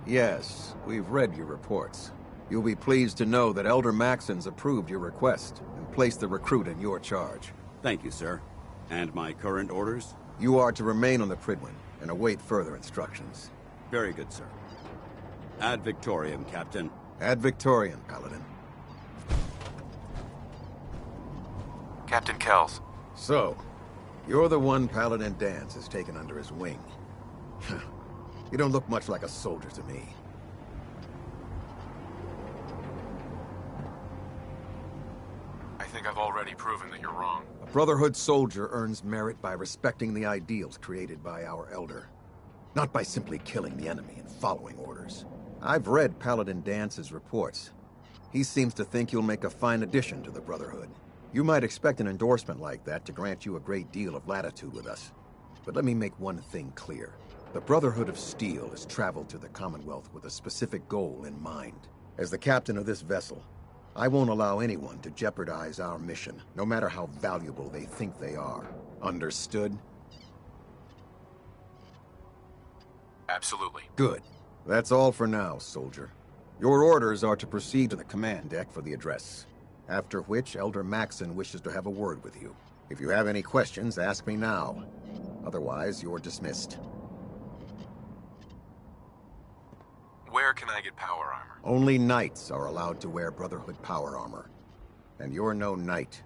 Yes, we've read your reports. You'll be pleased to know that Elder Maxon's approved your request and placed the recruit in your charge. Thank you, sir. And my current orders? You are to remain on the Prydwen and await further instructions. Very good, sir. Ad Victoriam, Captain. Ad Victoriam, Paladin. Captain Kells. So, you're the one Paladin Danse has taken under his wing. You don't look much like a soldier to me. I think I've already proven that you're wrong. A Brotherhood soldier earns merit by respecting the ideals created by our Elder. Not by simply killing the enemy and following orders. I've read Paladin Dance's reports. He seems to think you'll make a fine addition to the Brotherhood. You might expect an endorsement like that to grant you a great deal of latitude with us. But let me make one thing clear. The Brotherhood of Steel has traveled to the Commonwealth with a specific goal in mind. As the captain of this vessel, I won't allow anyone to jeopardize our mission, no matter how valuable they think they are. Understood? Absolutely. Good. That's all for now, soldier. Your orders are to proceed to the command deck for the address. After which, Elder Maxon wishes to have a word with you. If you have any questions, ask me now. Otherwise, you're dismissed. Where can I get power armor? Only knights are allowed to wear Brotherhood power armor. And you're no knight.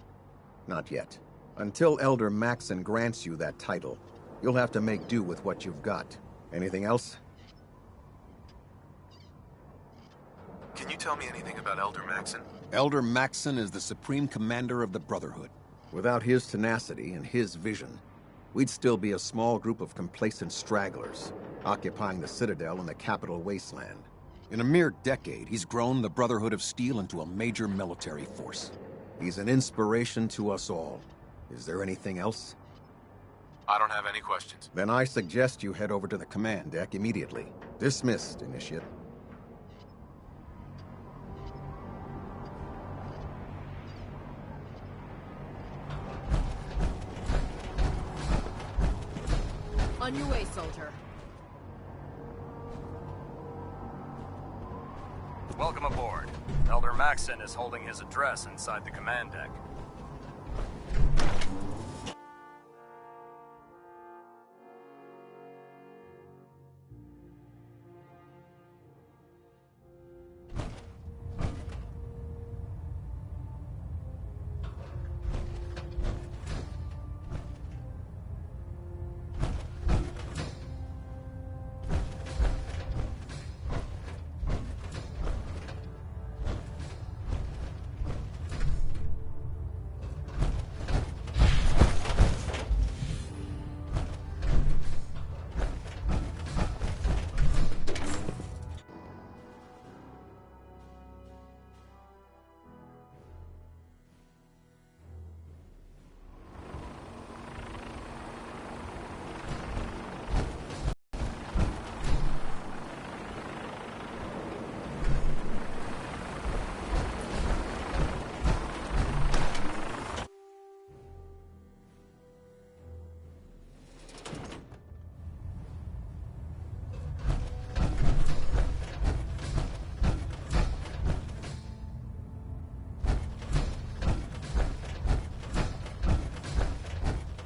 Not yet. Until Elder Maxon grants you that title, you'll have to make do with what you've got. Anything else? Can you tell me anything about Elder Maxon? Elder Maxon is the Supreme Commander of the Brotherhood. Without his tenacity and his vision, we'd still be a small group of complacent stragglers, occupying the Citadel in the capital wasteland. In a mere decade, he's grown the Brotherhood of Steel into a major military force. He's an inspiration to us all. Is there anything else? I don't have any questions. Then I suggest you head over to the command deck immediately. Dismissed, Initiate. On your way, soldier. Welcome aboard. Elder Maxon is holding his address inside the command deck.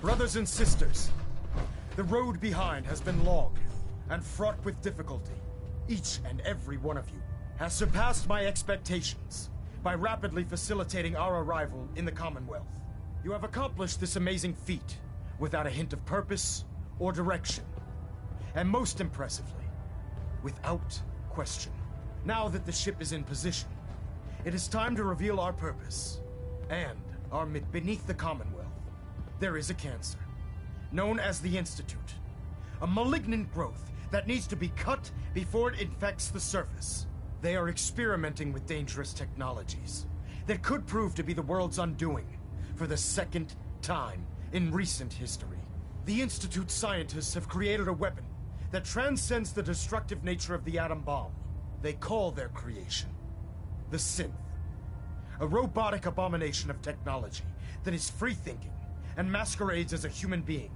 Brothers and sisters, the road behind has been long and fraught with difficulty. Each and every one of you has surpassed my expectations by rapidly facilitating our arrival in the Commonwealth. You have accomplished this amazing feat without a hint of purpose or direction. And most impressively, without question. Now that the ship is in position, it is time to reveal our purpose and our beneath the Commonwealth. There is a cancer, known as the Institute. A malignant growth that needs to be cut before it infects the surface. They are experimenting with dangerous technologies that could prove to be the world's undoing for the second time in recent history. The Institute scientists have created a weapon that transcends the destructive nature of the atom bomb. They call their creation the Synth. A robotic abomination of technology that is free-thinking and masquerades as a human being.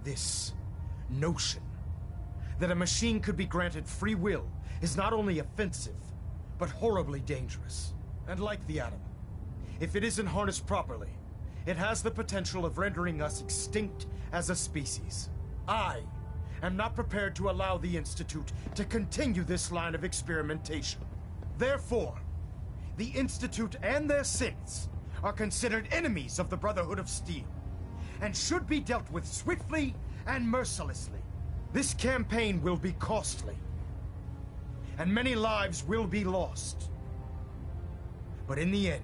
This notion that a machine could be granted free will is not only offensive, but horribly dangerous. And like the atom, if it isn't harnessed properly, it has the potential of rendering us extinct as a species. I am not prepared to allow the Institute to continue this line of experimentation. Therefore, the Institute and their synths are considered enemies of the Brotherhood of Steel, and should be dealt with swiftly and mercilessly. This campaign will be costly, and many lives will be lost. But in the end,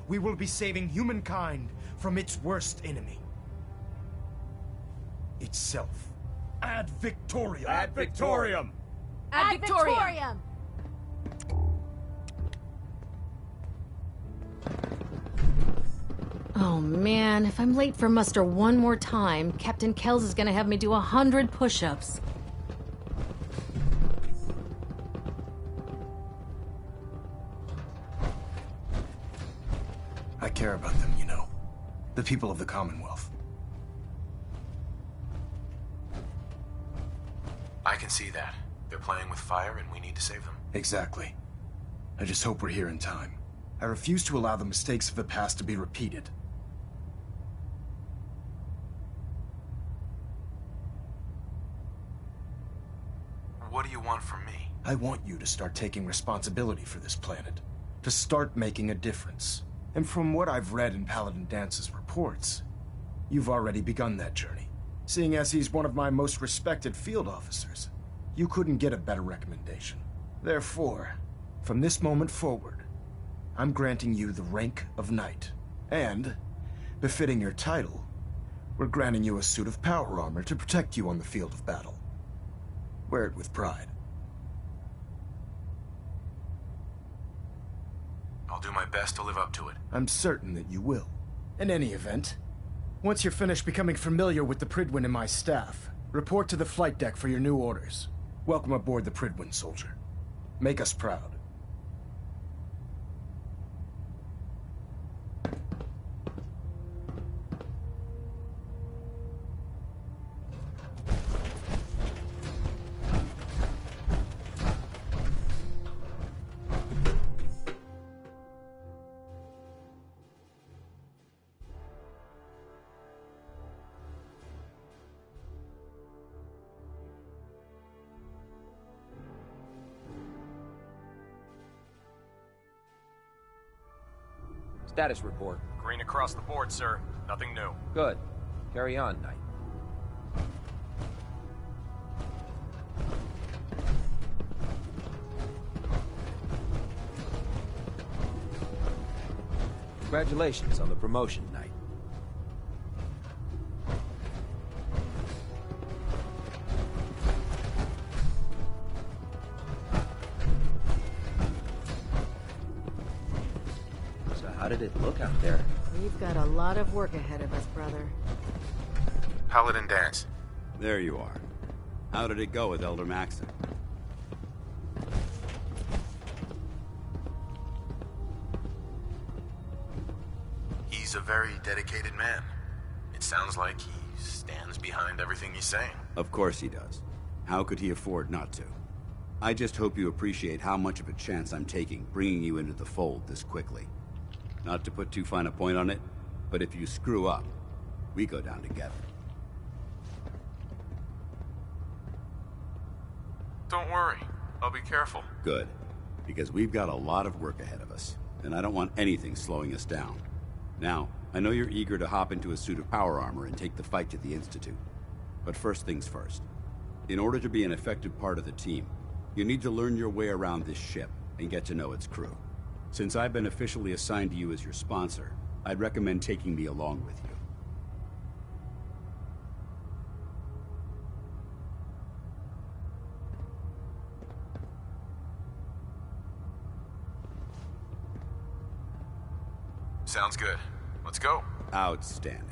we will be saving humankind from its worst enemy. Itself. Ad Victoriam! Ad Victoriam! Ad Victoriam! Oh man, if I'm late for muster one more time, Captain Kells is gonna have me do 100 push-ups. I care about them, you know. The people of the Commonwealth. I can see that. They're playing with fire and we need to save them. Exactly. I just hope we're here in time. I refuse to allow the mistakes of the past to be repeated. What do you want from me? I want you to start taking responsibility for this planet. To start making a difference. And from what I've read in Paladin Dance's reports, you've already begun that journey. Seeing as he's one of my most respected field officers, you couldn't get a better recommendation. Therefore, from this moment forward, I'm granting you the rank of Knight. And, befitting your title, we're granting you a suit of power armor to protect you on the field of battle. Wear it with pride. I'll do my best to live up to it. I'm certain that you will. In any event, once you're finished becoming familiar with the Prydwen and my staff, report to the flight deck for your new orders. Welcome aboard the Prydwen, soldier. Make us proud. Status report. Green across the board, sir. Nothing new. Good. Carry on, Knight. Congratulations on the promotion, Knight. How did it look out there? We've got a lot of work ahead of us, brother. Paladin Dance. There you are. How did it go with Elder Maxon? He's a very dedicated man. It sounds like he stands behind everything he's saying. Of course he does. How could he afford not to? I just hope you appreciate how much of a chance I'm taking bringing you into the fold this quickly. Not to put too fine a point on it, but if you screw up, We go down together. Don't worry. I'll be careful. Good. Because we've got a lot of work ahead of us, and I don't want anything slowing us down. Now, I know you're eager to hop into a suit of power armor and take the fight to the Institute. But first things first. In order to be an effective part of the team, you need to learn your way around this ship and get to know its crew. Since I've been officially assigned to you as your sponsor, I'd recommend taking me along with you. Sounds good. Let's go. Outstanding.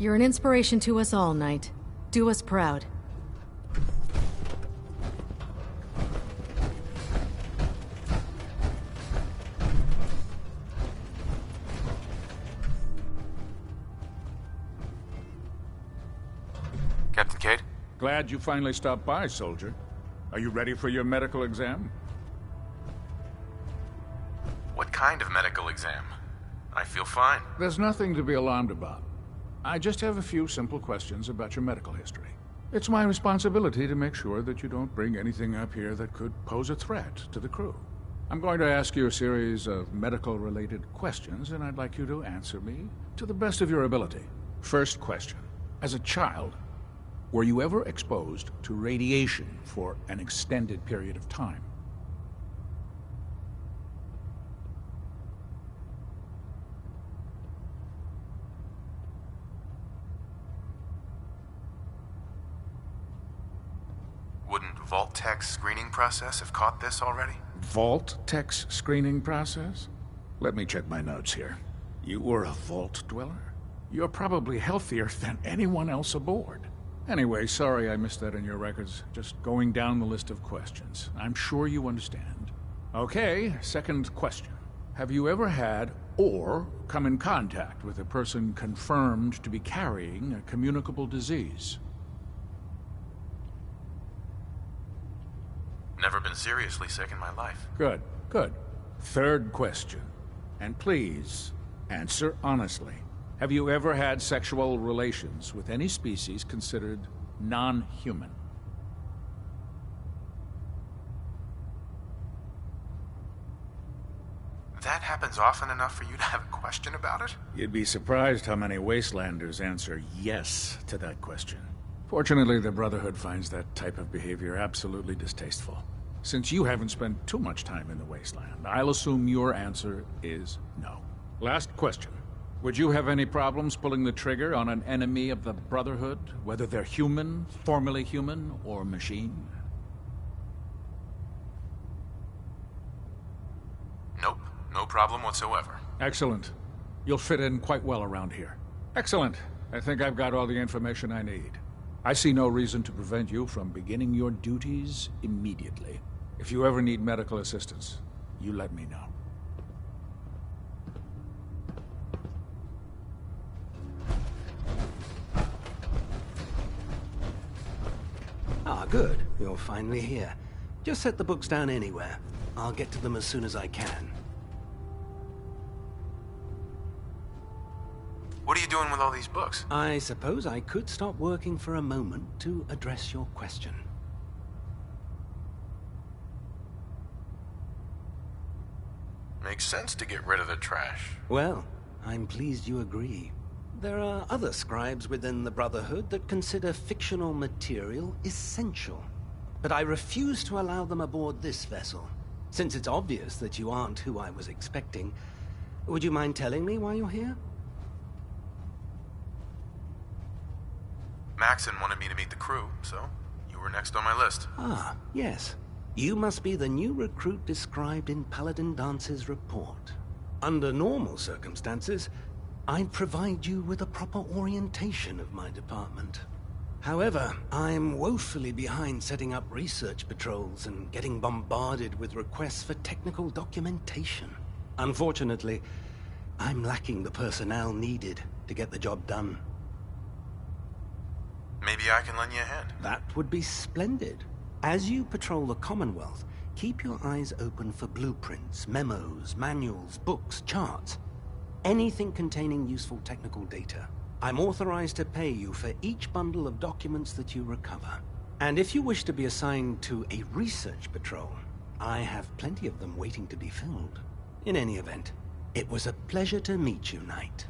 You're an inspiration to us all, Knight. Do us proud. Captain Cade? Glad you finally stopped by, soldier. Are you ready for your medical exam? What kind of medical exam? I feel fine. There's nothing to be alarmed about. I just have a few simple questions about your medical history. It's my responsibility to make sure that you don't bring anything up here that could pose a threat to the crew. I'm going to ask you a series of medical-related questions, and I'd like you to answer me to the best of your ability. First question. As a child, were you ever exposed to radiation for an extended period of time? Wouldn't Vault-Tech's screening process have caught this already? Vault-Tech's screening process? Let me check my notes here. You were a Vault dweller? You're probably healthier than anyone else aboard. Anyway, sorry I missed that in your records. Just going down the list of questions. I'm sure you understand. Okay, second question. Have you ever had or come in contact with a person confirmed to be carrying a communicable disease? Never been seriously sick in my life. Good, good. Third question. And please, answer honestly. Have you ever had sexual relations with any species considered non-human? That happens often enough for you to have a question about it? You'd be surprised how many Wastelanders answer yes to that question. Fortunately, the Brotherhood finds that type of behavior absolutely distasteful. Since you haven't spent too much time in the Wasteland, I'll assume your answer is no. Last question. Would you have any problems pulling the trigger on an enemy of the Brotherhood, whether they're human, formerly human, or machine? Nope. No problem whatsoever. Excellent. You'll fit in quite well around here. Excellent. I think I've got all the information I need. I see no reason to prevent you from beginning your duties immediately. If you ever need medical assistance, you let me know. Ah, good. You're finally here. Just set the books down anywhere. I'll get to them as soon as I can. What are you doing with all these books? I suppose I could stop working for a moment to address your question. Makes sense to get rid of the trash. Well, I'm pleased you agree. There are other scribes within the Brotherhood that consider fictional material essential. But I refuse to allow them aboard this vessel. Since it's obvious that you aren't who I was expecting, would you mind telling me why you're here? Maxon wanted me to meet the crew, so you were next on my list. Ah, yes. You must be the new recruit described in Paladin Dance's report. Under normal circumstances, I'd provide you with a proper orientation of my department. However, I'm woefully behind setting up research patrols and getting bombarded with requests for technical documentation. Unfortunately, I'm lacking the personnel needed to get the job done. Maybe I can lend you a hand. That would be splendid. As you patrol the Commonwealth, keep your eyes open for blueprints, memos, manuals, books, charts. Anything containing useful technical data. I'm authorized to pay you for each bundle of documents that you recover. And if you wish to be assigned to a research patrol, I have plenty of them waiting to be filled. In any event, it was a pleasure to meet you, Knight.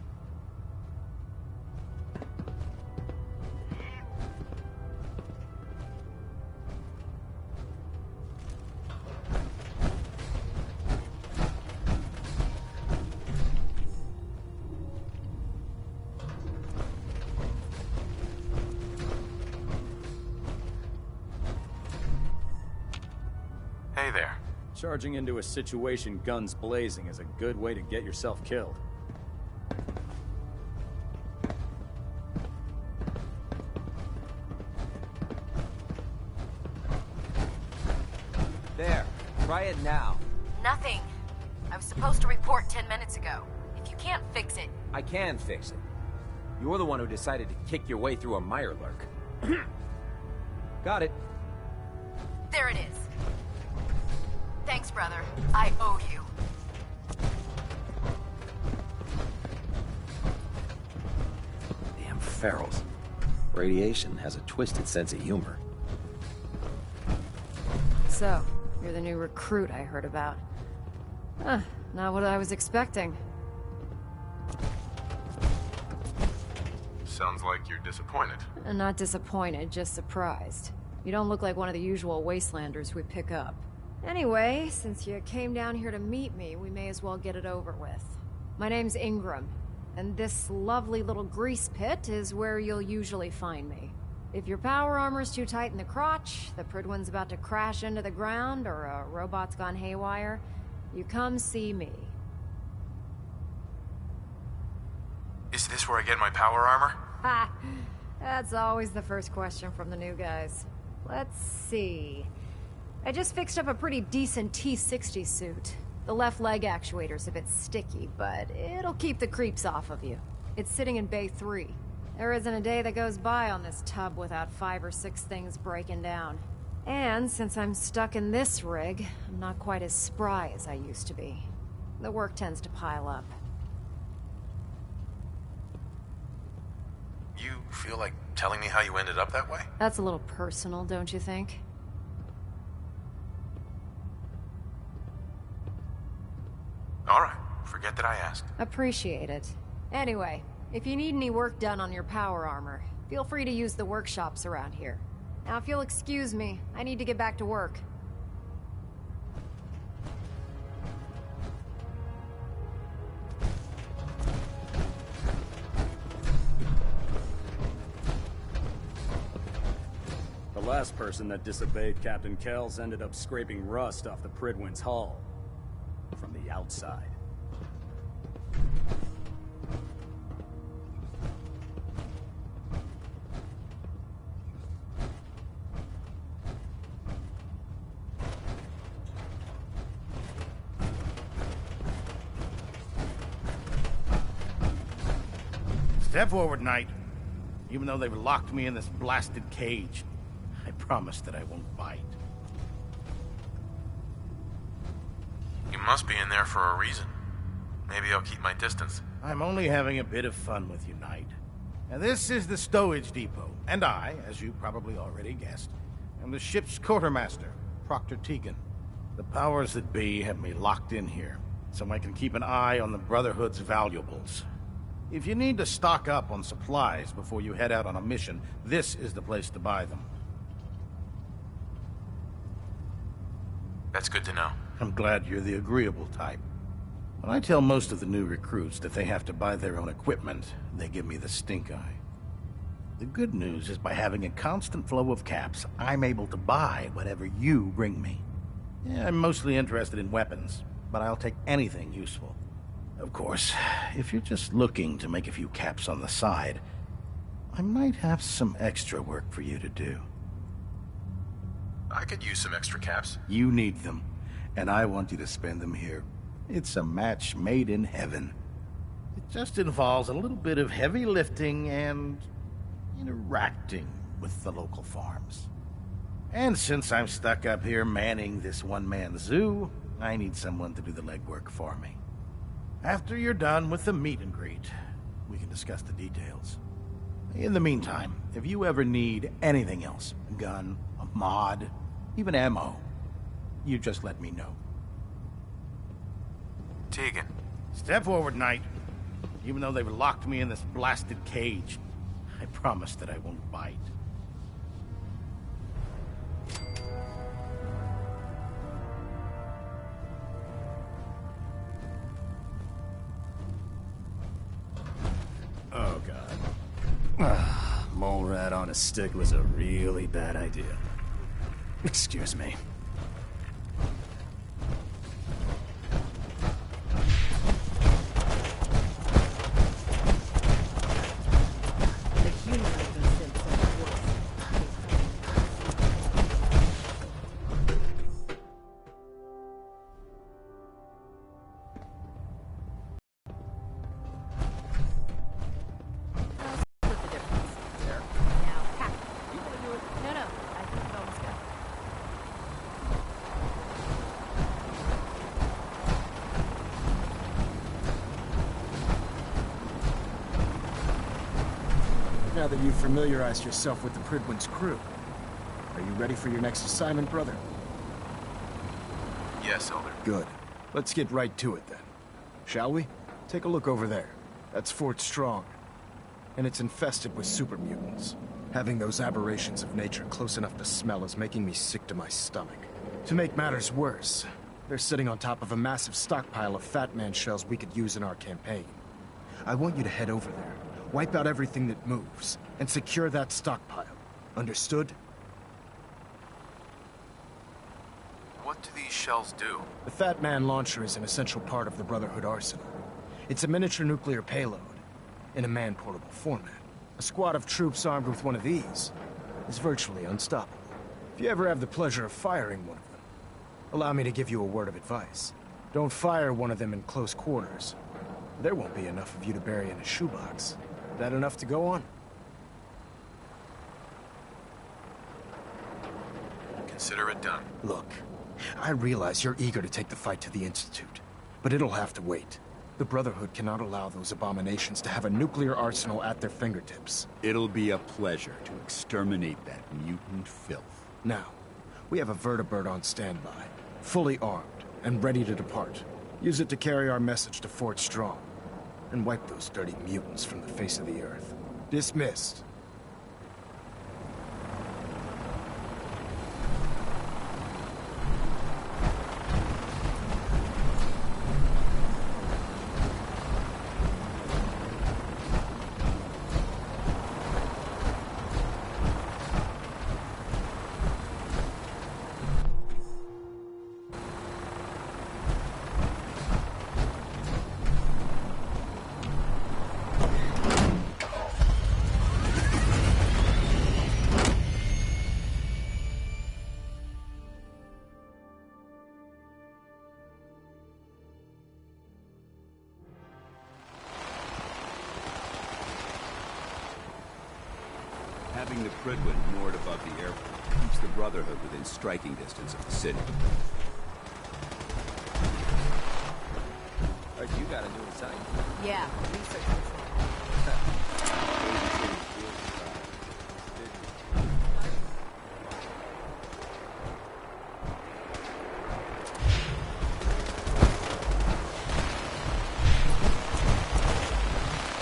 Hey there. Charging into a situation guns blazing is a good way to get yourself killed. There. Try it now. Nothing. I was supposed to report 10 minutes ago. If you can't fix it... I can fix it. You're the one who decided to kick your way through a Mirelurk. Got it. There it is. Thanks, brother. I owe you. Damn ferals. Radiation has a twisted sense of humor. So, you're the new recruit I heard about. Huh, not what I was expecting. Sounds like you're disappointed. Not disappointed, just surprised. You don't look like one of the usual Wastelanders we pick up. Anyway, since you came down here to meet me, we may as well get it over with. My name's Ingram, and this lovely little grease pit is where you'll usually find me. If your power armor's too tight in the crotch, the Prydwen's about to crash into the ground, or a robot's gone haywire, you come see me. Is this where I get my power armor? Ha! That's always the first question from the new guys. Let's see. I just fixed up a pretty decent T-60 suit. The left leg actuator's a bit sticky, but it'll keep the creeps off of you. It's sitting in Bay 3. There isn't a day that goes by on this tub without 5 or 6 things breaking down. And since I'm stuck in this rig, I'm not quite as spry as I used to be. The work tends to pile up. You feel like telling me how you ended up that way? That's a little personal, don't you think? All right, Forget that I asked. Appreciate it. Anyway, if you need any work done on your power armor, Feel free to use the workshops around here. Now, if you'll excuse me, I need to get back to work. The last person that disobeyed Captain Kells ended up scraping rust off the Pridwin's hull. From the outside. Step forward, Knight. Even though they've locked me in this blasted cage, I promise that I won't bite. You must be in there for a reason. Maybe I'll keep my distance. I'm only having a bit of fun with you, Knight. Now, this is the stowage depot, and I, as you probably already guessed, am the ship's quartermaster, Proctor Tegan. The powers that be have me locked in here, so I can keep an eye on the Brotherhood's valuables. If you need to stock up on supplies before you head out on a mission, this is the place to buy them. That's good to know. I'm glad you're the agreeable type. When I tell most of the new recruits that they have to buy their own equipment, they give me the stink eye. The good news is by having a constant flow of caps, I'm able to buy whatever you bring me. Yeah, I'm mostly interested in weapons, but I'll take anything useful. Of course, if you're just looking to make a few caps on the side, I might have some extra work for you to do. I could use some extra caps. You need them, and I want you to spend them here. It's a match made in heaven. It just involves a little bit of heavy lifting and interacting with the local farms. And since I'm stuck up here manning this one-man zoo, I need someone to do the legwork for me. After you're done with the meet and greet, we can discuss the details. In the meantime, if you ever need anything else, a gun, a mod, even ammo, you just let me know. Tegan. Step forward, Knight. Even though they've locked me in this blasted cage, I promise that I won't bite. Oh, God. Mole rat on a stick was a really bad idea. Excuse me. Now that you've familiarized yourself with the Pridwin's crew, are you ready for your next assignment, brother? Yes, Elder. Good. Let's get right to it then. Shall we? Take a look over there. That's Fort Strong. And it's infested with super mutants. Having those aberrations of nature close enough to smell is making me sick to my stomach. To make matters worse, they're sitting on top of a massive stockpile of Fat Man shells we could use in our campaign. I want you to head over there, wipe out everything that moves, and secure that stockpile. Understood? What do these shells do? The Fat Man launcher is an essential part of the Brotherhood arsenal. It's a miniature nuclear payload, in a man-portable format. A squad of troops armed with one of these is virtually unstoppable. If you ever have the pleasure of firing one of them, allow me to give you a word of advice. Don't fire one of them in close quarters. There won't be enough of you to bury in a shoebox. That enough to go on? Consider it done. Look, I realize you're eager to take the fight to the Institute, but it'll have to wait. The Brotherhood cannot allow those abominations to have a nuclear arsenal at their fingertips. It'll be a pleasure to exterminate that mutant filth. Now, we have a vertibird on standby, fully armed and ready to depart. Use it to carry our message to Fort Strong, and wipe those dirty mutants from the face of the earth. Dismissed. Prydwen moored above the airport keeps the Brotherhood within striking distance of the city. Heard you got a new assignment. Yeah, research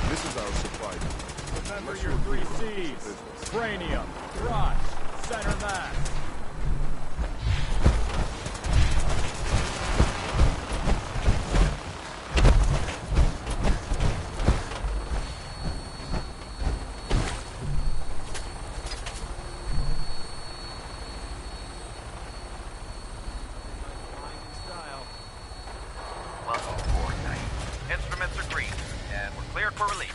This is our supply. Remember your 3 C's. Cranium, crotch, center mass. Welcome aboard, Knight. Instruments are green, and we're cleared for release.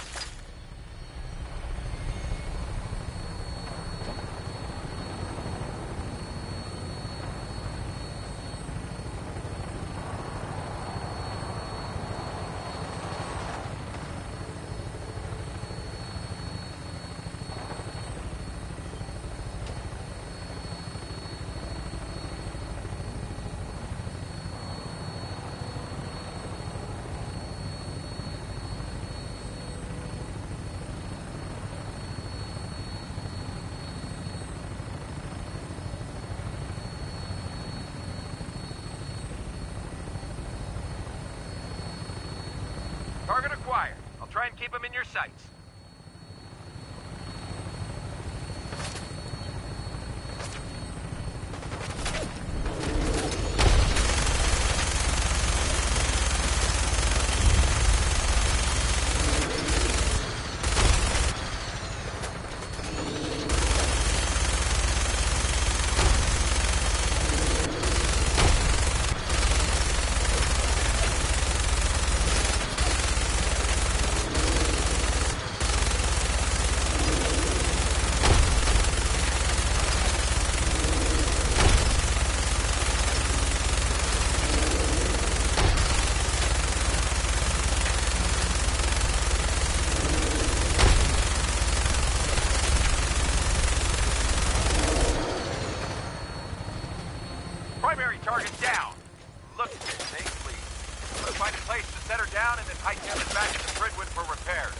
Target acquired. I'll try and keep him in your sights. Primary target down. Look at this thing, please. Let's find a place to set her down and then hightail it back into Prydwen for repairs.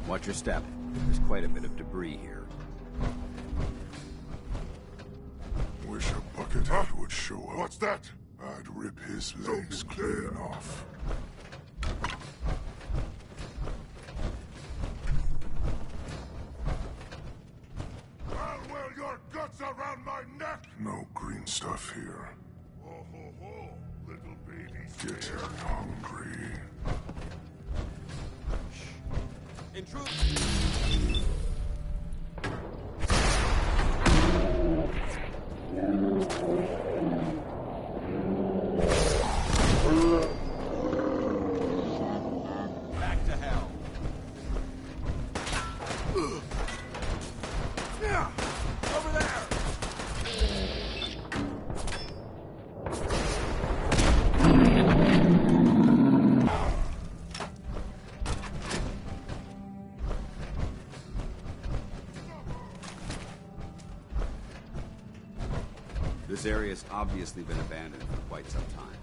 Watch your step. There's quite a bit of debris here. Wish a buckethead would show up. What's that? I'd rip his legs clean off. I'll wear your guts around my neck! No green stuff here. Oh ho ho, little baby. Getting hungry. Back to hell. Yeah, over there. This area's obviously been abandoned for quite some time.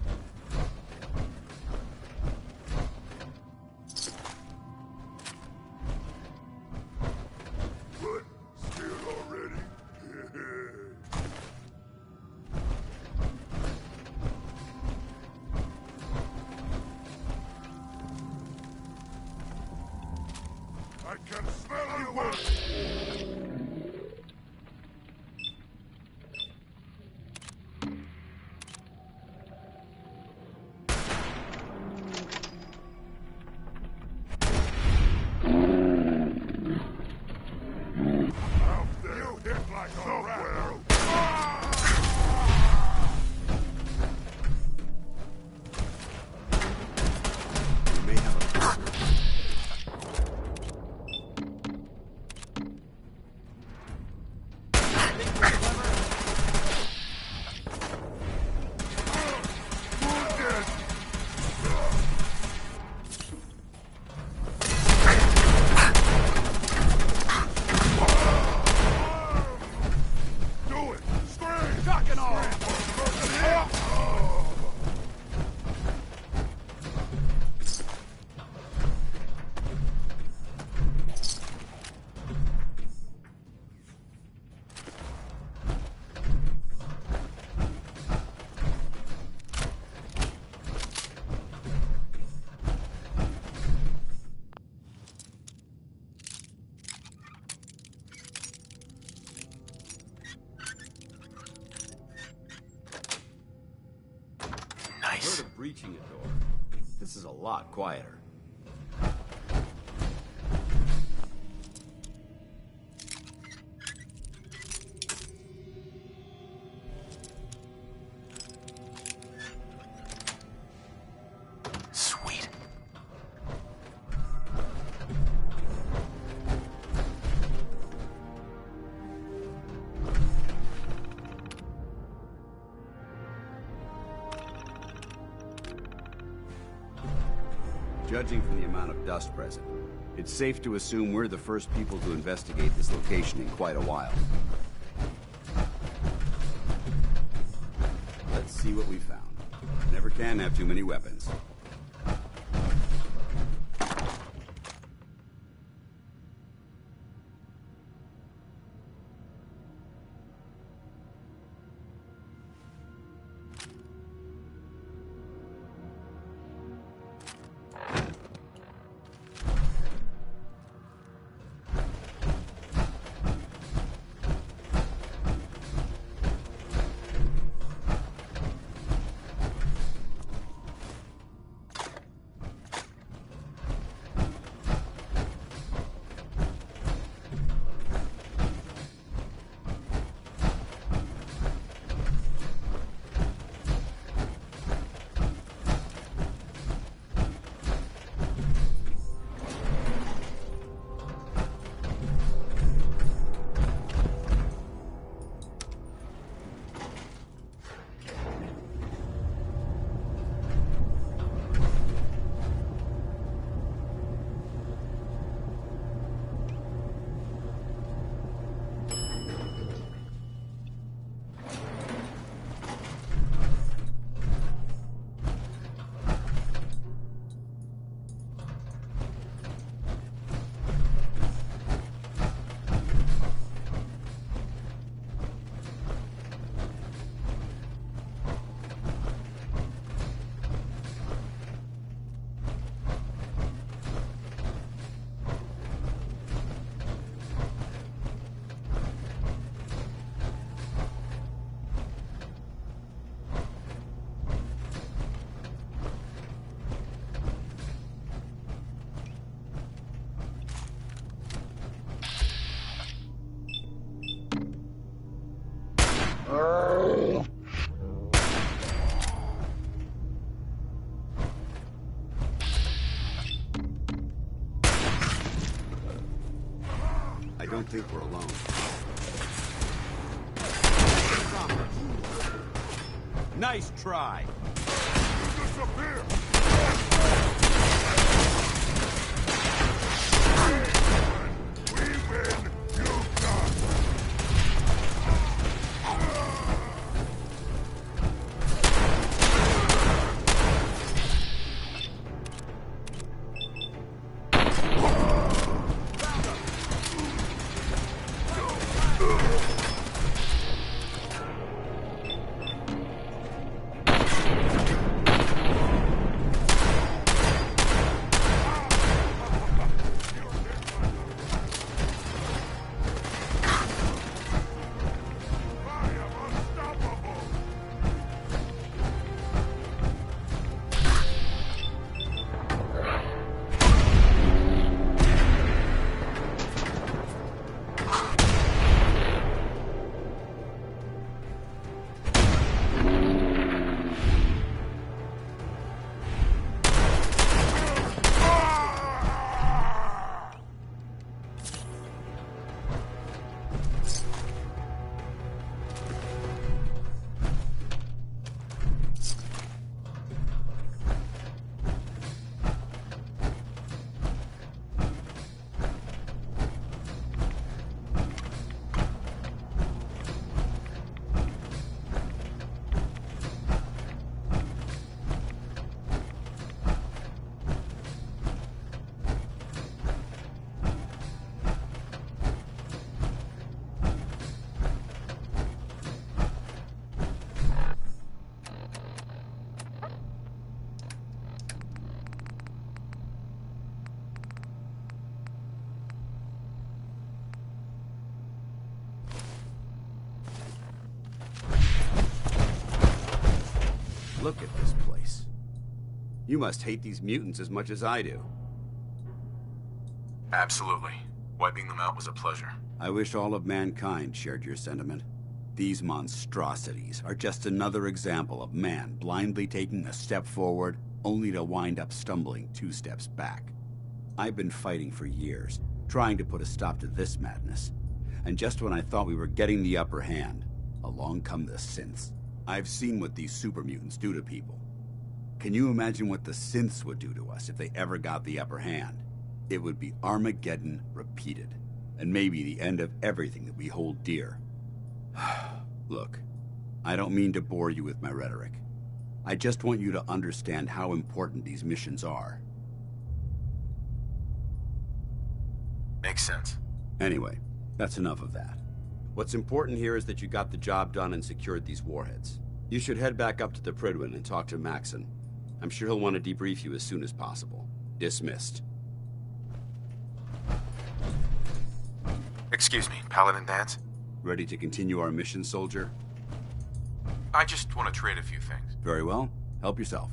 What? Scared already? I can smell you one! Heard of breaching a door. This is a lot quieter. Sweet. Judging from the amount of dust present, it's safe to assume we're the first people to investigate this location in quite a while. Let's see what we found. Never can have too many weapons. don't think we're alone. Nice try. Disappear! We win, you not! Look at this place. You must hate these mutants as much as I do. Absolutely. Wiping them out was a pleasure. I wish all of mankind shared your sentiment. These monstrosities are just another example of man blindly taking a step forward, only to wind up stumbling 2 steps back. I've been fighting for years, trying to put a stop to this madness. And just when I thought we were getting the upper hand, along come the synths. I've seen what these super mutants do to people. Can you imagine what the synths would do to us if they ever got the upper hand? It would be Armageddon repeated, and maybe the end of everything that we hold dear. Look, I don't mean to bore you with my rhetoric. I just want you to understand how important these missions are. Makes sense. Anyway, that's enough of that. What's important here is that you got the job done and secured these warheads. You should head back up to the Prydwen and talk to Maxon. I'm sure he'll want to debrief you as soon as possible. Dismissed. Excuse me, Paladin Danse? Ready to continue our mission, soldier? I just want to trade a few things. Very well. Help yourself.